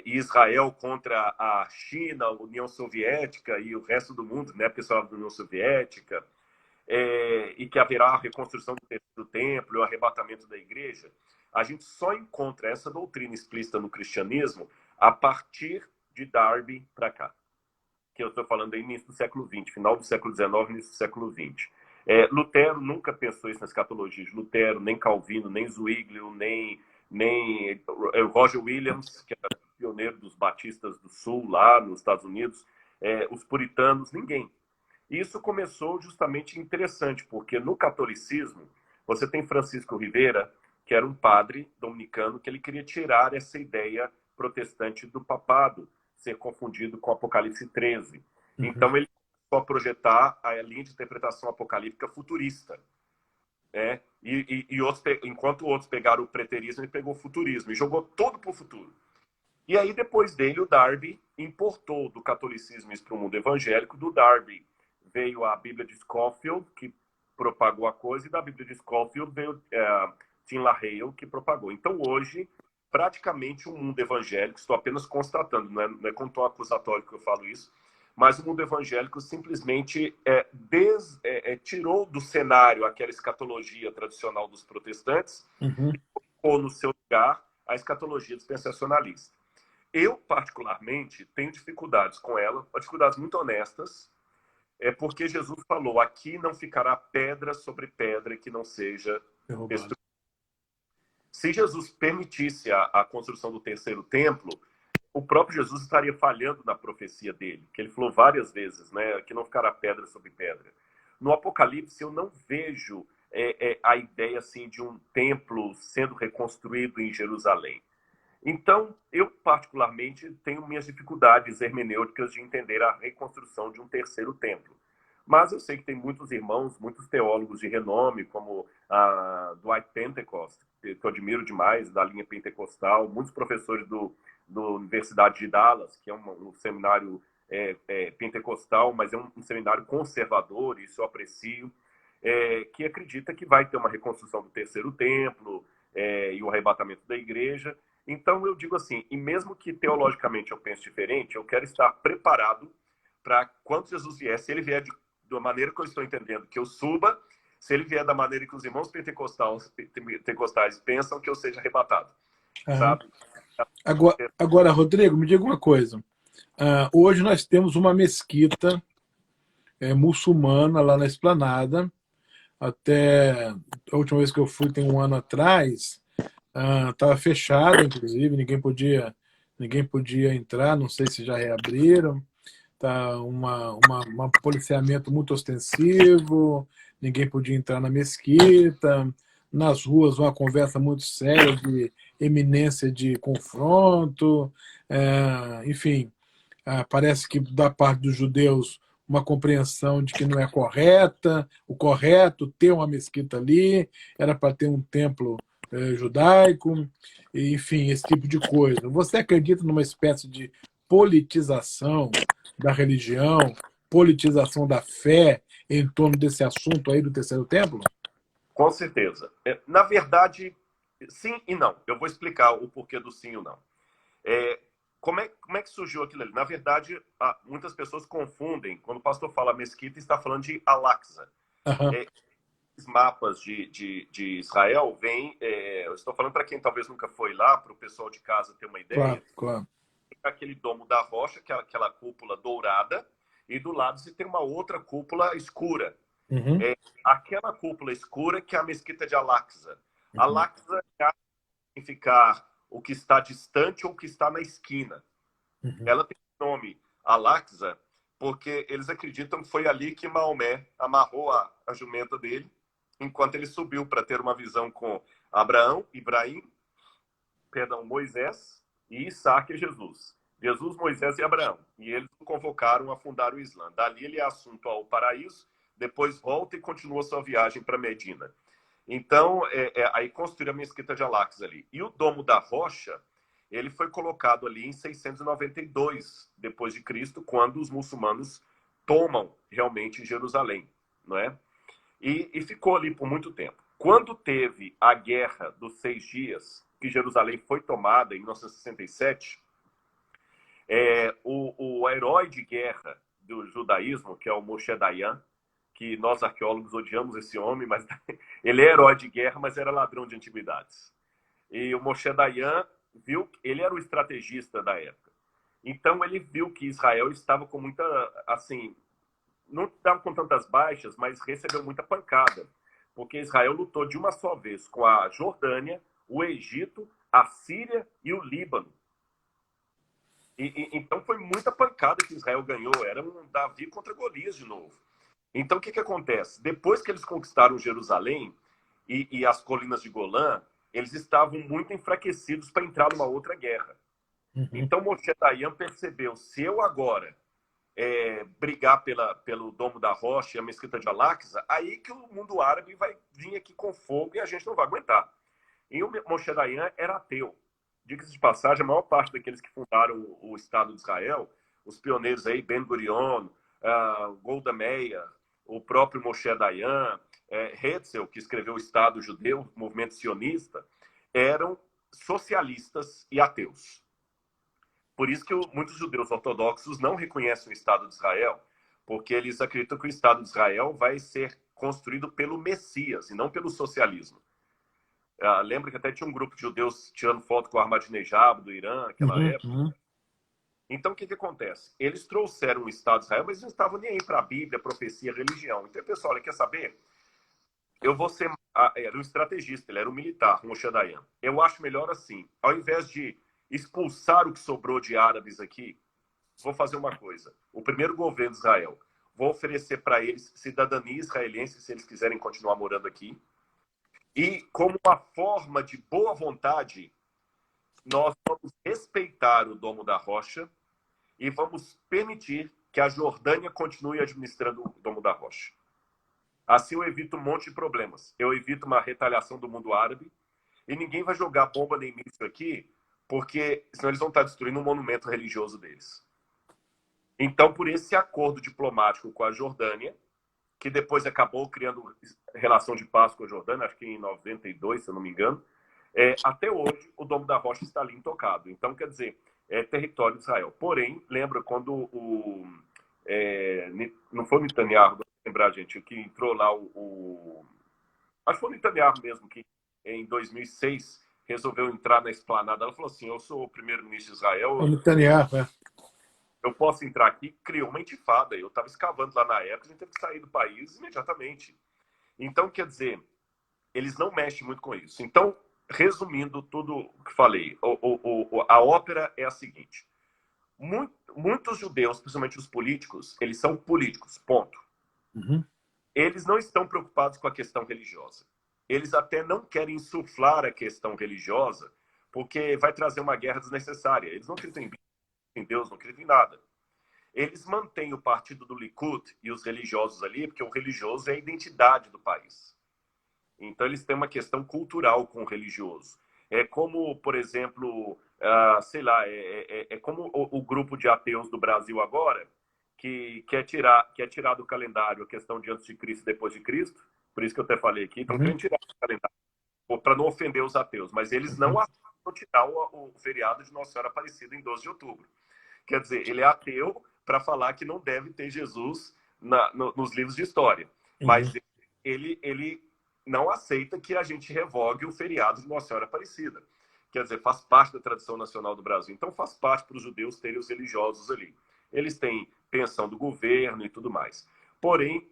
Israel contra a China, a União Soviética e o resto do mundo, né, pessoal da União Soviética, e que haverá a reconstrução do terceiro templo, o arrebatamento da igreja. A gente só encontra essa doutrina explícita no cristianismo a partir de Darby para cá, que eu estou falando aí início do século XX, final do século XIX, início do século XX. Lutero nunca pensou isso na escatologia de Lutero, nem Calvino, nem Zwinglio, nem Roger Williams, que era pioneiro dos batistas do sul, lá nos Estados Unidos, os puritanos, ninguém. Isso começou justamente interessante, porque no catolicismo, você tem Francisco Rivera, que era um padre dominicano, que ele queria tirar essa ideia protestante do papado, ser confundido com Apocalipse 13. Então, ele começou a projetar a linha de interpretação apocalíptica futurista. Enquanto outros pegaram o preterismo, ele pegou o futurismo e jogou todo para o futuro. E aí, depois dele, o Darby importou do catolicismo isso para o mundo evangélico. Do Darby veio a Bíblia de Scofield, que propagou a coisa, e da Bíblia de Scofield veio Tim LaHale, que propagou. Então, hoje, praticamente o mundo evangélico, estou apenas constatando, não é com tom acusatório que eu falo isso, mas o mundo evangélico simplesmente tirou do cenário aquela escatologia tradicional dos protestantes e colocou no seu lugar a escatologia dispensacionalista. Eu, particularmente, tenho dificuldades com ela, dificuldades muito honestas, porque Jesus falou, aqui não ficará pedra sobre pedra que não seja destruída. Se Jesus permitisse a construção do terceiro templo, o próprio Jesus estaria falhando na profecia dele, que ele falou várias vezes, né, que não ficará pedra sobre pedra. No Apocalipse, eu não vejo a ideia assim, de um templo sendo reconstruído em Jerusalém. Então, eu particularmente tenho minhas dificuldades hermenêuticas de entender a reconstrução de um terceiro templo. Mas eu sei que tem muitos irmãos, muitos teólogos de renome, como Dwight Pentecost, que eu admiro demais, da linha pentecostal, muitos professores da Universidade de Dallas, que é um seminário pentecostal, mas é um seminário conservador, isso eu aprecio, que acredita que vai ter uma reconstrução do terceiro templo e o arrebatamento da igreja. Então, eu digo assim, e mesmo que teologicamente eu pense diferente, eu quero estar preparado para quando Jesus vier, se ele vier da maneira que eu estou entendendo, que eu suba, se ele vier da maneira que os irmãos pentecostais pensam, que eu seja arrebatado. Sabe? Agora, Rodrigo, me diga uma coisa. Hoje nós temos uma mesquita muçulmana lá na Esplanada. Até a última vez que eu fui, tem um ano atrás, estava fechada, inclusive, ninguém podia entrar, não sei se já reabriram. Tá um policiamento muito ostensivo, ninguém podia entrar na mesquita, nas ruas uma conversa muito séria de eminência de confronto, enfim, parece que da parte dos judeus uma compreensão de que não é correta, o correto ter uma mesquita ali, era para ter um templo judaico, enfim, esse tipo de coisa. Você acredita numa espécie de politização da religião, politização da fé em torno desse assunto aí do terceiro templo? Com certeza. Na verdade, sim e não. Eu vou explicar o porquê do sim e o não. Como é que surgiu aquilo ali? Na verdade, muitas pessoas confundem. Quando o pastor fala mesquita, está falando de Al-Aqsa. Os mapas de Israel vêm... eu estou falando para quem talvez nunca foi lá, para o pessoal de casa ter uma ideia. Claro. Aquele domo da rocha, que é aquela cúpula dourada, e do lado você tem uma outra cúpula escura. Aquela cúpula escura que é a mesquita de Al-Aqsa. Al-Aqsa significar o que está distante ou o que está na esquina. Ela tem o nome Al-Aqsa porque eles acreditam que foi ali que Maomé amarrou a jumenta dele, enquanto ele subiu para ter uma visão com Abraão, Moisés e Isaac e Jesus. Jesus, Moisés e Abraão. E eles o convocaram a fundar o Islã. Dali ele é assunto ao paraíso, depois volta e continua sua viagem para Medina. Então, aí construíram a mesquita de Al-Aqsa ali. E o Domo da Rocha, ele foi colocado ali em 692 depois de Cristo, quando os muçulmanos tomam realmente Jerusalém, não é? E ficou ali por muito tempo. Quando teve a Guerra dos 6 Dias, que Jerusalém foi tomada em 1967, o herói de guerra do judaísmo, que é o Moshe Dayan, que nós arqueólogos odiamos esse homem, mas ele é herói de guerra, mas era ladrão de antiguidades. E o Moshe Dayan viu, ele era o estrategista da época. Então ele viu que Israel estava com muita, assim, não estava com tantas baixas, mas recebeu muita pancada, porque Israel lutou de uma só vez com a Jordânia, o Egito, a Síria e o Líbano. Então foi muita pancada que Israel ganhou, era um Davi contra Golias de novo. Então o que acontece? Depois que eles conquistaram Jerusalém e as colinas de Golã, eles estavam muito enfraquecidos para entrar numa outra guerra. Então Moshe Dayan percebeu, se eu agora brigar pelo Domo da Rocha e a mesquita de Al-Aqsa, aí que o mundo árabe vai vir aqui com fogo e a gente não vai aguentar. E o Moshe Dayan era ateu. Diga-se de passagem, a maior parte daqueles que fundaram o Estado de Israel, os pioneiros aí, Ben Gurion, Golda Meir, o próprio Moshe Dayan, Herzl, que escreveu o Estado Judeu, o movimento sionista, eram socialistas e ateus. Por isso que muitos judeus ortodoxos não reconhecem o Estado de Israel, porque eles acreditam que o Estado de Israel vai ser construído pelo Messias e não pelo socialismo. Lembra que até tinha um grupo de judeus tirando foto com o Ahmadinejad do Irã, naquela época? Então, o que acontece? Eles trouxeram o Estado de Israel, mas eles não estavam nem aí para a Bíblia, profecia, religião. Então, pessoal, olha, quer saber? Eu vou ser... Era um estrategista, ele era um militar, Moshe Dayan. Eu acho melhor assim, ao invés de expulsar o que sobrou de árabes aqui, vou fazer uma coisa. O primeiro governo de Israel, vou oferecer para eles cidadania israelense, se eles quiserem continuar morando aqui. E, como uma forma de boa vontade, nós vamos respeitar o Domo da Rocha e vamos permitir que a Jordânia continue administrando o Domo da Rocha. Assim eu evito um monte de problemas. Eu evito uma retaliação do mundo árabe e ninguém vai jogar bomba nem míssil aqui, porque senão eles vão estar destruindo um monumento religioso deles. Então, por esse acordo diplomático com a Jordânia, que depois acabou criando relação de paz com a Jordânia, acho que em 92, se eu não me engano, até hoje o Domo da Rocha está ali intocado. Então, quer dizer, é território de Israel. Porém, lembra quando não foi o Netanyahu, vou lembrar, gente, que entrou lá acho que foi o Netanyahu mesmo, que em 2006 resolveu entrar na esplanada. Ela falou assim, eu sou o primeiro-ministro de Israel, O Netanyahu, eu posso entrar aqui, criou uma intifada. Eu estava escavando lá na época, a gente teve que sair do país imediatamente. Então, quer dizer, eles não mexem muito com isso. Então, resumindo tudo o que falei, a ópera é a seguinte. Muitos judeus, principalmente os políticos, eles são políticos, ponto. Eles não estão preocupados com a questão religiosa. Eles até não querem insuflar a questão religiosa, porque vai trazer uma guerra desnecessária. Eles não acreditam em Deus, não acreditam em nada. Eles mantêm o partido do Likud e os religiosos ali, porque o religioso é a identidade do país. Então, eles têm uma questão cultural com o religioso. É como, por exemplo, sei lá, como o grupo de ateus do Brasil agora, que quer tirar do calendário a questão de antes de Cristo e depois de Cristo, por isso que eu até falei aqui, estão querendo tirar do calendário, para não ofender os ateus, mas eles não aceitam tirar o feriado de Nossa Senhora Aparecida em 12 de outubro. Quer dizer, ele é ateu para falar que não deve ter Jesus nos livros de história, mas ele não aceita que a gente revogue o feriado de Nossa Senhora Aparecida. Quer dizer, faz parte da tradição nacional do Brasil. Então, faz parte para os judeus terem os religiosos ali. Eles têm pensão do governo e tudo mais. Porém,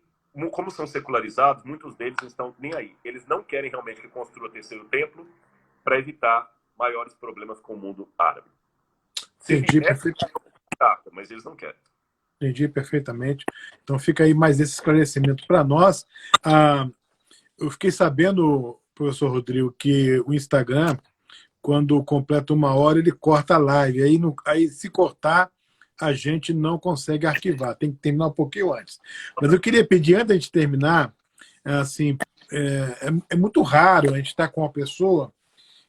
como são secularizados, muitos deles não estão nem aí. Eles não querem realmente que construa o terceiro templo para evitar maiores problemas com o mundo árabe. Entendi, perfeito. Mas eles não querem. entendi perfeitamente. Então fica aí mais esse esclarecimento para nós. Eu fiquei sabendo, professor Rodrigo, que o Instagram, quando completa 1 hora, ele corta a live. Aí se cortar, a gente não consegue arquivar, tem que terminar um pouquinho antes. Mas eu queria pedir, antes de a gente terminar, assim, é muito raro a gente estar com uma pessoa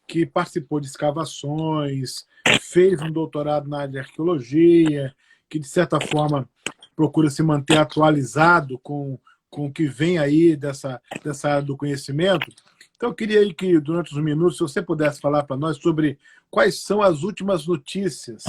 que participou de escavações, fez um doutorado na área de arqueologia, que, de certa forma, procura se manter atualizado com o que vem aí dessa área do conhecimento. Então, eu queria aí que, durante os minutos, se você pudesse falar para nós sobre quais são as últimas notícias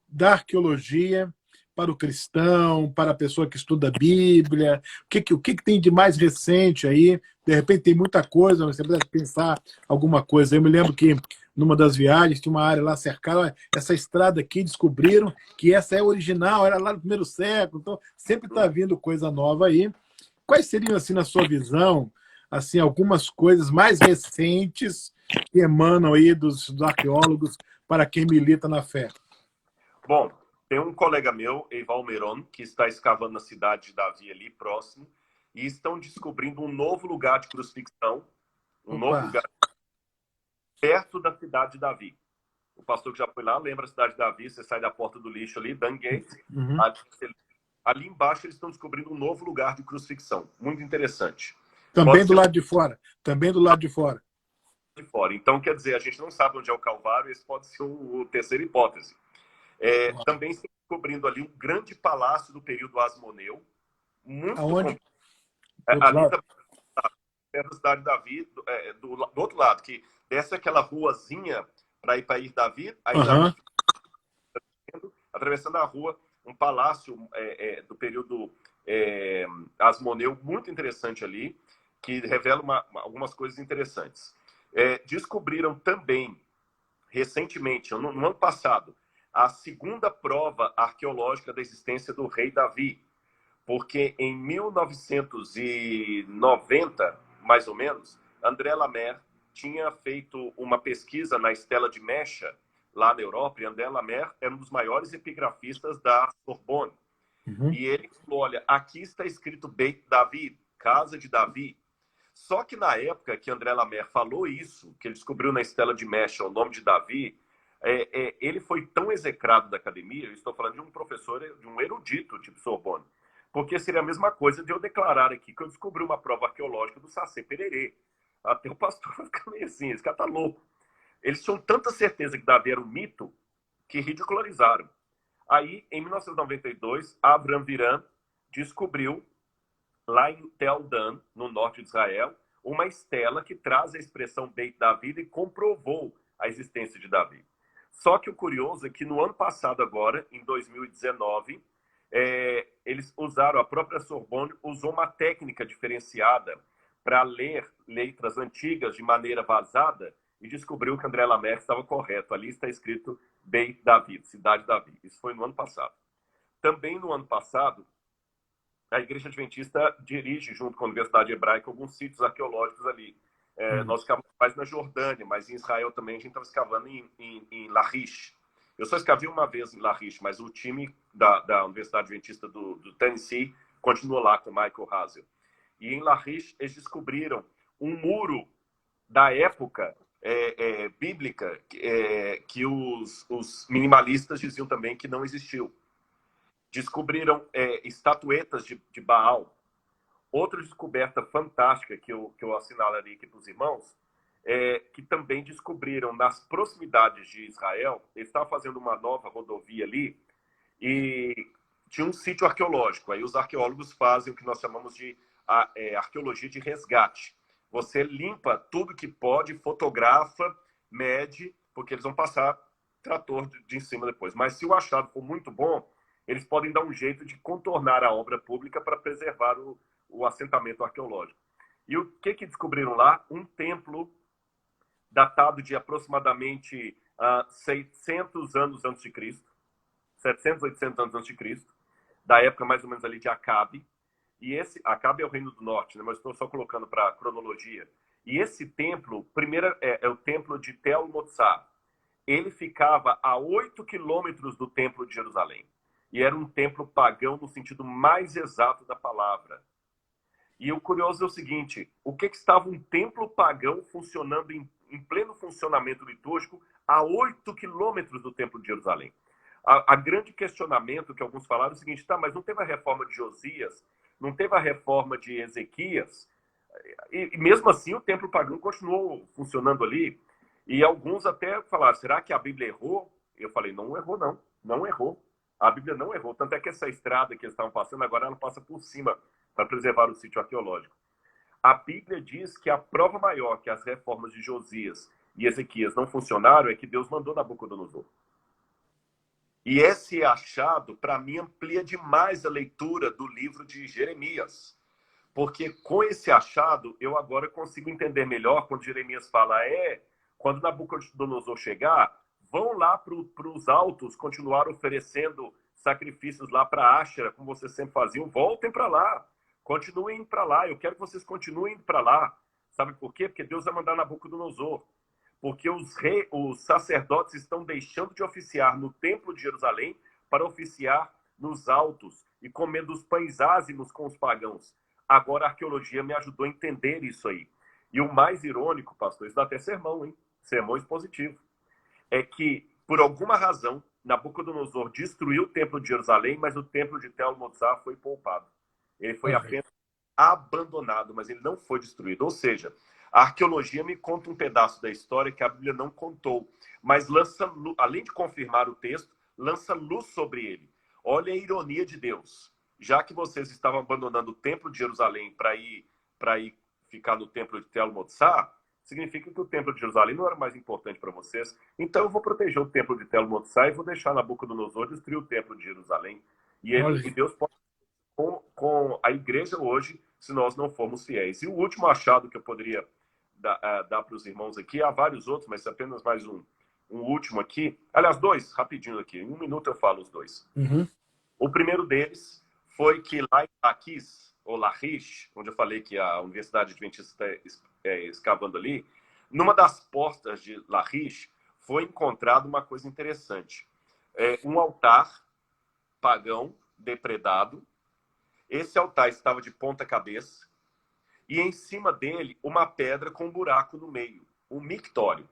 da arqueologia para o cristão, para a pessoa que estuda a Bíblia, o que tem de mais recente aí? De repente tem muita coisa, você pode pensar alguma coisa. Eu me lembro que numa das viagens tinha uma área lá cercada, essa estrada aqui, descobriram que essa é original, era lá no primeiro século, então sempre está vindo coisa nova aí. Quais seriam, assim, na sua visão, assim, algumas coisas mais recentes que emanam aí dos arqueólogos para quem milita na fé? Bom, tem um colega meu, Eival Meron, que está escavando na cidade de Davi, ali próximo, e estão descobrindo um novo lugar de crucifixão, novo Opa! lugar perto da cidade de Davi. O pastor que já foi lá lembra a cidade de Davi, você sai da porta do lixo ali, Dan Gate, Uhum. ali embaixo eles estão descobrindo um novo lugar de crucifixão, muito interessante. Também Pode do ser lado de fora. Também do lado de fora. de fora. Então, quer dizer, a gente não sabe onde é o Calvário, esse pode ser a terceira hipótese. Também estão descobrindo ali um grande palácio do período Asmoneu, muito Aonde? complexo. Do outro Ali lado? da perto da cidade de Davi, do outro lado, que desce aquela ruazinha para ir Davi, aí Davi Aham. atravessando a rua, um palácio do período Asmoneu, muito interessante ali, que revela algumas coisas interessantes. Descobriram também, recentemente, no ano passado, a segunda prova arqueológica da existência do rei Davi, porque em 1990, mais ou menos, André Lamer tinha feito uma pesquisa na Estela de Mecha, lá na Europa, e André Lamer era um dos maiores epigrafistas da Sorbonne. Uhum. E ele falou, olha, aqui está escrito Beit Davi, Casa de Davi. Só que na época que André Lamer falou isso, que ele descobriu na Estela de Mecha o nome de Davi, ele foi tão execrado da academia, eu estou falando de um professor, de um erudito tipo Sorbonne, porque seria a mesma coisa de eu declarar aqui que eu descobri uma prova arqueológica do Saci Pererê. Até o pastor vai ficar meio assim, esse cara tá louco. Eles tinham tanta certeza que Davi era um mito que ridicularizaram. Aí, em 1992, Abraham Viran descobriu, lá em Tel Dan, no norte de Israel, uma estela que traz a expressão Beit Davi e comprovou a existência de Davi. Só que o curioso é que no ano passado agora, em 2019, eles usaram, a própria Sorbonne usou uma técnica diferenciada para ler letras antigas de maneira vazada e descobriu que André Lamer estava correto. Ali está escrito Beit Davi, cidade de Davi. Isso foi no ano passado. Também no ano passado, a Igreja Adventista dirige, junto com a Universidade Hebraica, alguns sítios arqueológicos ali. Nós escavamos mais na Jordânia, mas em Israel também a gente estava escavando em Lachish. Eu só escavei uma vez em Lachish, mas o time da Universidade Adventista do Tennessee continua lá com o Michael Hazel. E em Lachish eles descobriram um muro da época bíblica que os minimalistas diziam também que não existiu. Descobriram estatuetas de Baal. Outra descoberta fantástica que eu assinalaria aqui para os irmãos que também descobriram nas proximidades de Israel. Eles estavam fazendo uma nova rodovia ali e tinha um sítio arqueológico. Aí os arqueólogos fazem o que nós chamamos de arqueologia de resgate. Você limpa tudo que pode, fotografa, mede, porque eles vão passar trator de em cima depois. Mas se o achado for muito bom, eles podem dar um jeito de contornar a obra pública para preservar o assentamento arqueológico. E o que descobriram lá? Um templo datado de aproximadamente 600 anos antes de Cristo, 700, 800 anos antes de Cristo, da época mais ou menos ali de Acabe. E Acabe é o reino do norte, né? Mas estou só colocando para cronologia. E esse templo, primeiro é o templo de Tel Motzar. Ele ficava a 8 quilômetros do templo de Jerusalém. e era um templo pagão no sentido mais exato da palavra. E o curioso é o seguinte, o que estava um templo pagão funcionando em pleno funcionamento litúrgico a 8 quilômetros do Templo de Jerusalém? A grande questionamento que alguns falaram é o seguinte, tá, mas não teve a reforma de Josias, não teve a reforma de Ezequias, e mesmo assim o templo pagão continuou funcionando ali, e alguns até falaram, será que a Bíblia errou? Eu falei, não errou não, não errou. A Bíblia não errou, tanto é que essa estrada que eles estavam passando, agora ela passa por cima para preservar o sítio arqueológico. A Bíblia diz que a prova maior que as reformas de Josias e Ezequias não funcionaram é que Deus mandou Nabucodonosor. E esse achado, para mim, amplia demais a leitura do livro de Jeremias. Porque com esse achado, eu agora consigo entender melhor quando Jeremias fala, quando Nabucodonosor chegar, vão lá para os altos continuar oferecendo sacrifícios lá para Ashera, como vocês sempre faziam, voltem para lá, continuem para lá, eu quero que vocês continuem para lá. Sabe por quê? Porque Deus vai mandar Nabucodonosor. Porque os sacerdotes estão deixando de oficiar no templo de Jerusalém para oficiar nos altos e comendo os pães ázimos com os pagãos. Agora a arqueologia me ajudou a entender isso aí. E o mais irônico, pastor, isso dá até sermão, hein? Sermão expositivo. É que, por alguma razão, Nabucodonosor destruiu o templo de Jerusalém, mas o templo de Tel Motsar foi poupado. Ele foi apenas abandonado, mas ele não foi destruído. Ou seja, a arqueologia me conta um pedaço da história que a Bíblia não contou, mas lança, além de confirmar o texto, lança luz sobre ele. Olha a ironia de Deus. Já que vocês estavam abandonando o templo de Jerusalém para ir ficar no templo de Tel Motsar, significa que o templo de Jerusalém não era mais importante para vocês. Então eu vou proteger o templo de Tel Motsar e vou deixar Nabucodonosor destruir o templo de Jerusalém. E Deus pode com a igreja hoje, se nós não formos fiéis. E o último achado que eu poderia dar para os irmãos aqui, há vários outros, mas apenas mais um último aqui. Aliás, dois, rapidinho aqui. Em um minuto eu falo os dois. O primeiro deles foi que lá em Laquis, ou Lachish, onde eu falei que a Universidade Adventista está escavando ali, numa das portas de Lachish foi encontrado uma coisa interessante. Um altar pagão depredado. Esse altar estava de ponta cabeça e em cima dele uma pedra com um buraco no meio, um mictório.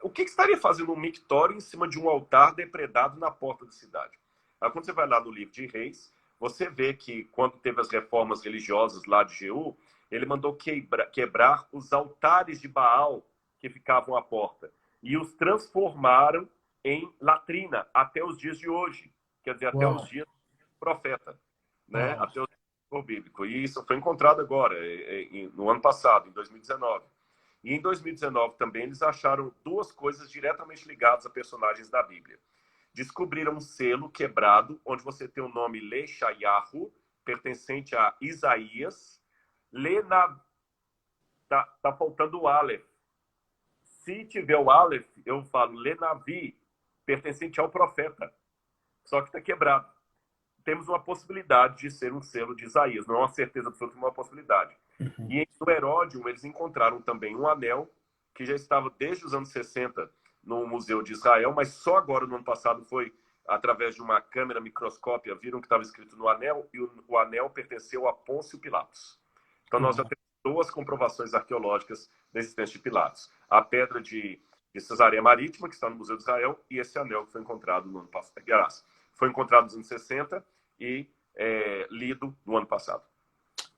O que estaria fazendo um mictório em cima de um altar depredado na porta da cidade? Quando você vai lá no livro de Reis, você vê que quando teve as reformas religiosas lá de Jeú, ele mandou quebrar os altares de Baal que ficavam à porta e os transformaram em latrina até os dias de hoje. Quer dizer, até os dias do profeta, né? Até o tempo bíblico. E isso foi encontrado agora, no ano passado, em 2019. E em 2019 também eles acharam duas coisas diretamente ligadas a personagens da Bíblia. Descobriram um selo quebrado, onde você tem o nome Lechayahu, pertencente a Isaías. Tá faltando o Aleph. Se tiver o Aleph, eu falo Lenavi, pertencente ao profeta. Só que está quebrado. Temos uma possibilidade de ser um selo de Isaías. Não é uma certeza absoluta, mas uma possibilidade. E no Heródium, eles encontraram também um anel que já estava desde os anos 60 no Museu de Israel, mas só agora, no ano passado, foi através de uma câmera microscópia, viram que estava escrito no anel, e o anel pertenceu a Pôncio Pilatos. Então, nós já temos duas comprovações arqueológicas da existência de Pilatos. A pedra de Cesareia Marítima, que está no Museu de Israel, e esse anel que foi encontrado no ano passado. Foi encontrado nos anos 60 e lido no ano passado.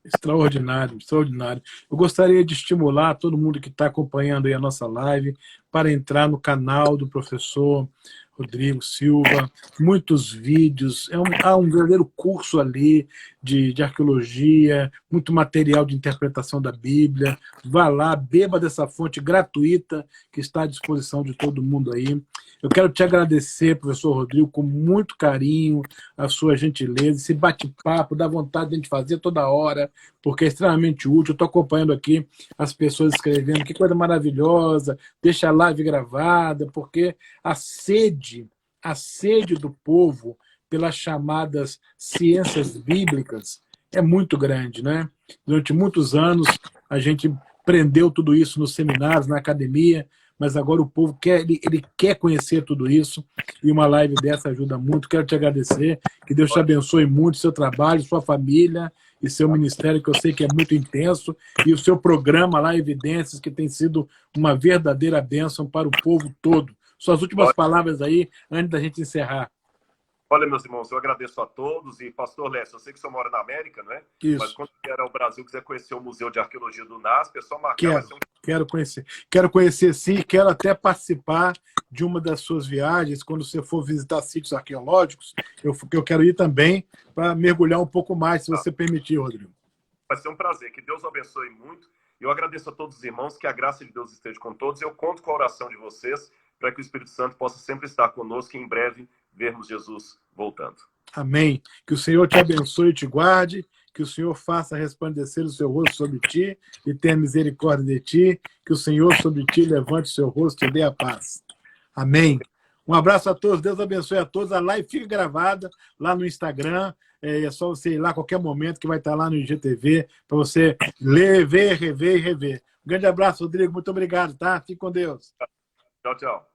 Extraordinário, extraordinário. Eu gostaria de estimular todo mundo que está acompanhando aí a nossa live para entrar no canal do professor Rodrigo Silva, muitos vídeos, há um verdadeiro curso ali de arqueologia, muito material de interpretação da Bíblia. Vá lá, beba dessa fonte gratuita que está à disposição de todo mundo aí. Eu quero te agradecer, professor Rodrigo, com muito carinho, a sua gentileza, esse bate-papo, dá vontade de a gente fazer toda hora, porque é extremamente útil. Eu estou acompanhando aqui as pessoas escrevendo, que coisa maravilhosa, deixa a live gravada, porque a sede do povo pelas chamadas ciências bíblicas é muito grande, né? Durante muitos anos a gente aprendeu tudo isso nos seminários, na academia, mas agora o povo quer, ele quer conhecer tudo isso, e uma live dessa ajuda muito. Quero te agradecer, que Deus te abençoe muito, seu trabalho, sua família e seu ministério, que eu sei que é muito intenso, e o seu programa lá, Evidências, que tem sido uma verdadeira bênção para o povo todo. Suas últimas palavras aí, antes da gente encerrar. Olha, meus irmãos, eu agradeço a todos. E, pastor Lécio, eu sei que o senhor mora na América, não é? Isso. Mas quando vier ao Brasil, quiser conhecer o Museu de Arqueologia do NASP, é só marcar. Vai ser Quero conhecer. Quero conhecer, sim. Quero até participar de uma das suas viagens, quando você for visitar sítios arqueológicos. Eu quero ir também para mergulhar um pouco mais, se você permitir, Rodrigo. Vai ser um prazer. Que Deus abençoe muito. Eu agradeço a todos os irmãos, que a graça de Deus esteja com todos. Eu conto com a oração de vocês, para que o Espírito Santo possa sempre estar conosco e em breve vermos Jesus voltando. Amém. Que o Senhor te abençoe e te guarde, que o Senhor faça resplandecer o seu rosto sobre ti e tenha misericórdia de ti, que o Senhor sobre ti levante o seu rosto e dê a paz. Amém. Um abraço a todos, Deus abençoe a todos. A live fica gravada lá no Instagram, é só você ir lá a qualquer momento, que vai estar lá no IGTV, para você ler, ver, rever e rever. Um grande abraço, Rodrigo, muito obrigado, tá? Fique com Deus. Tchau, tchau.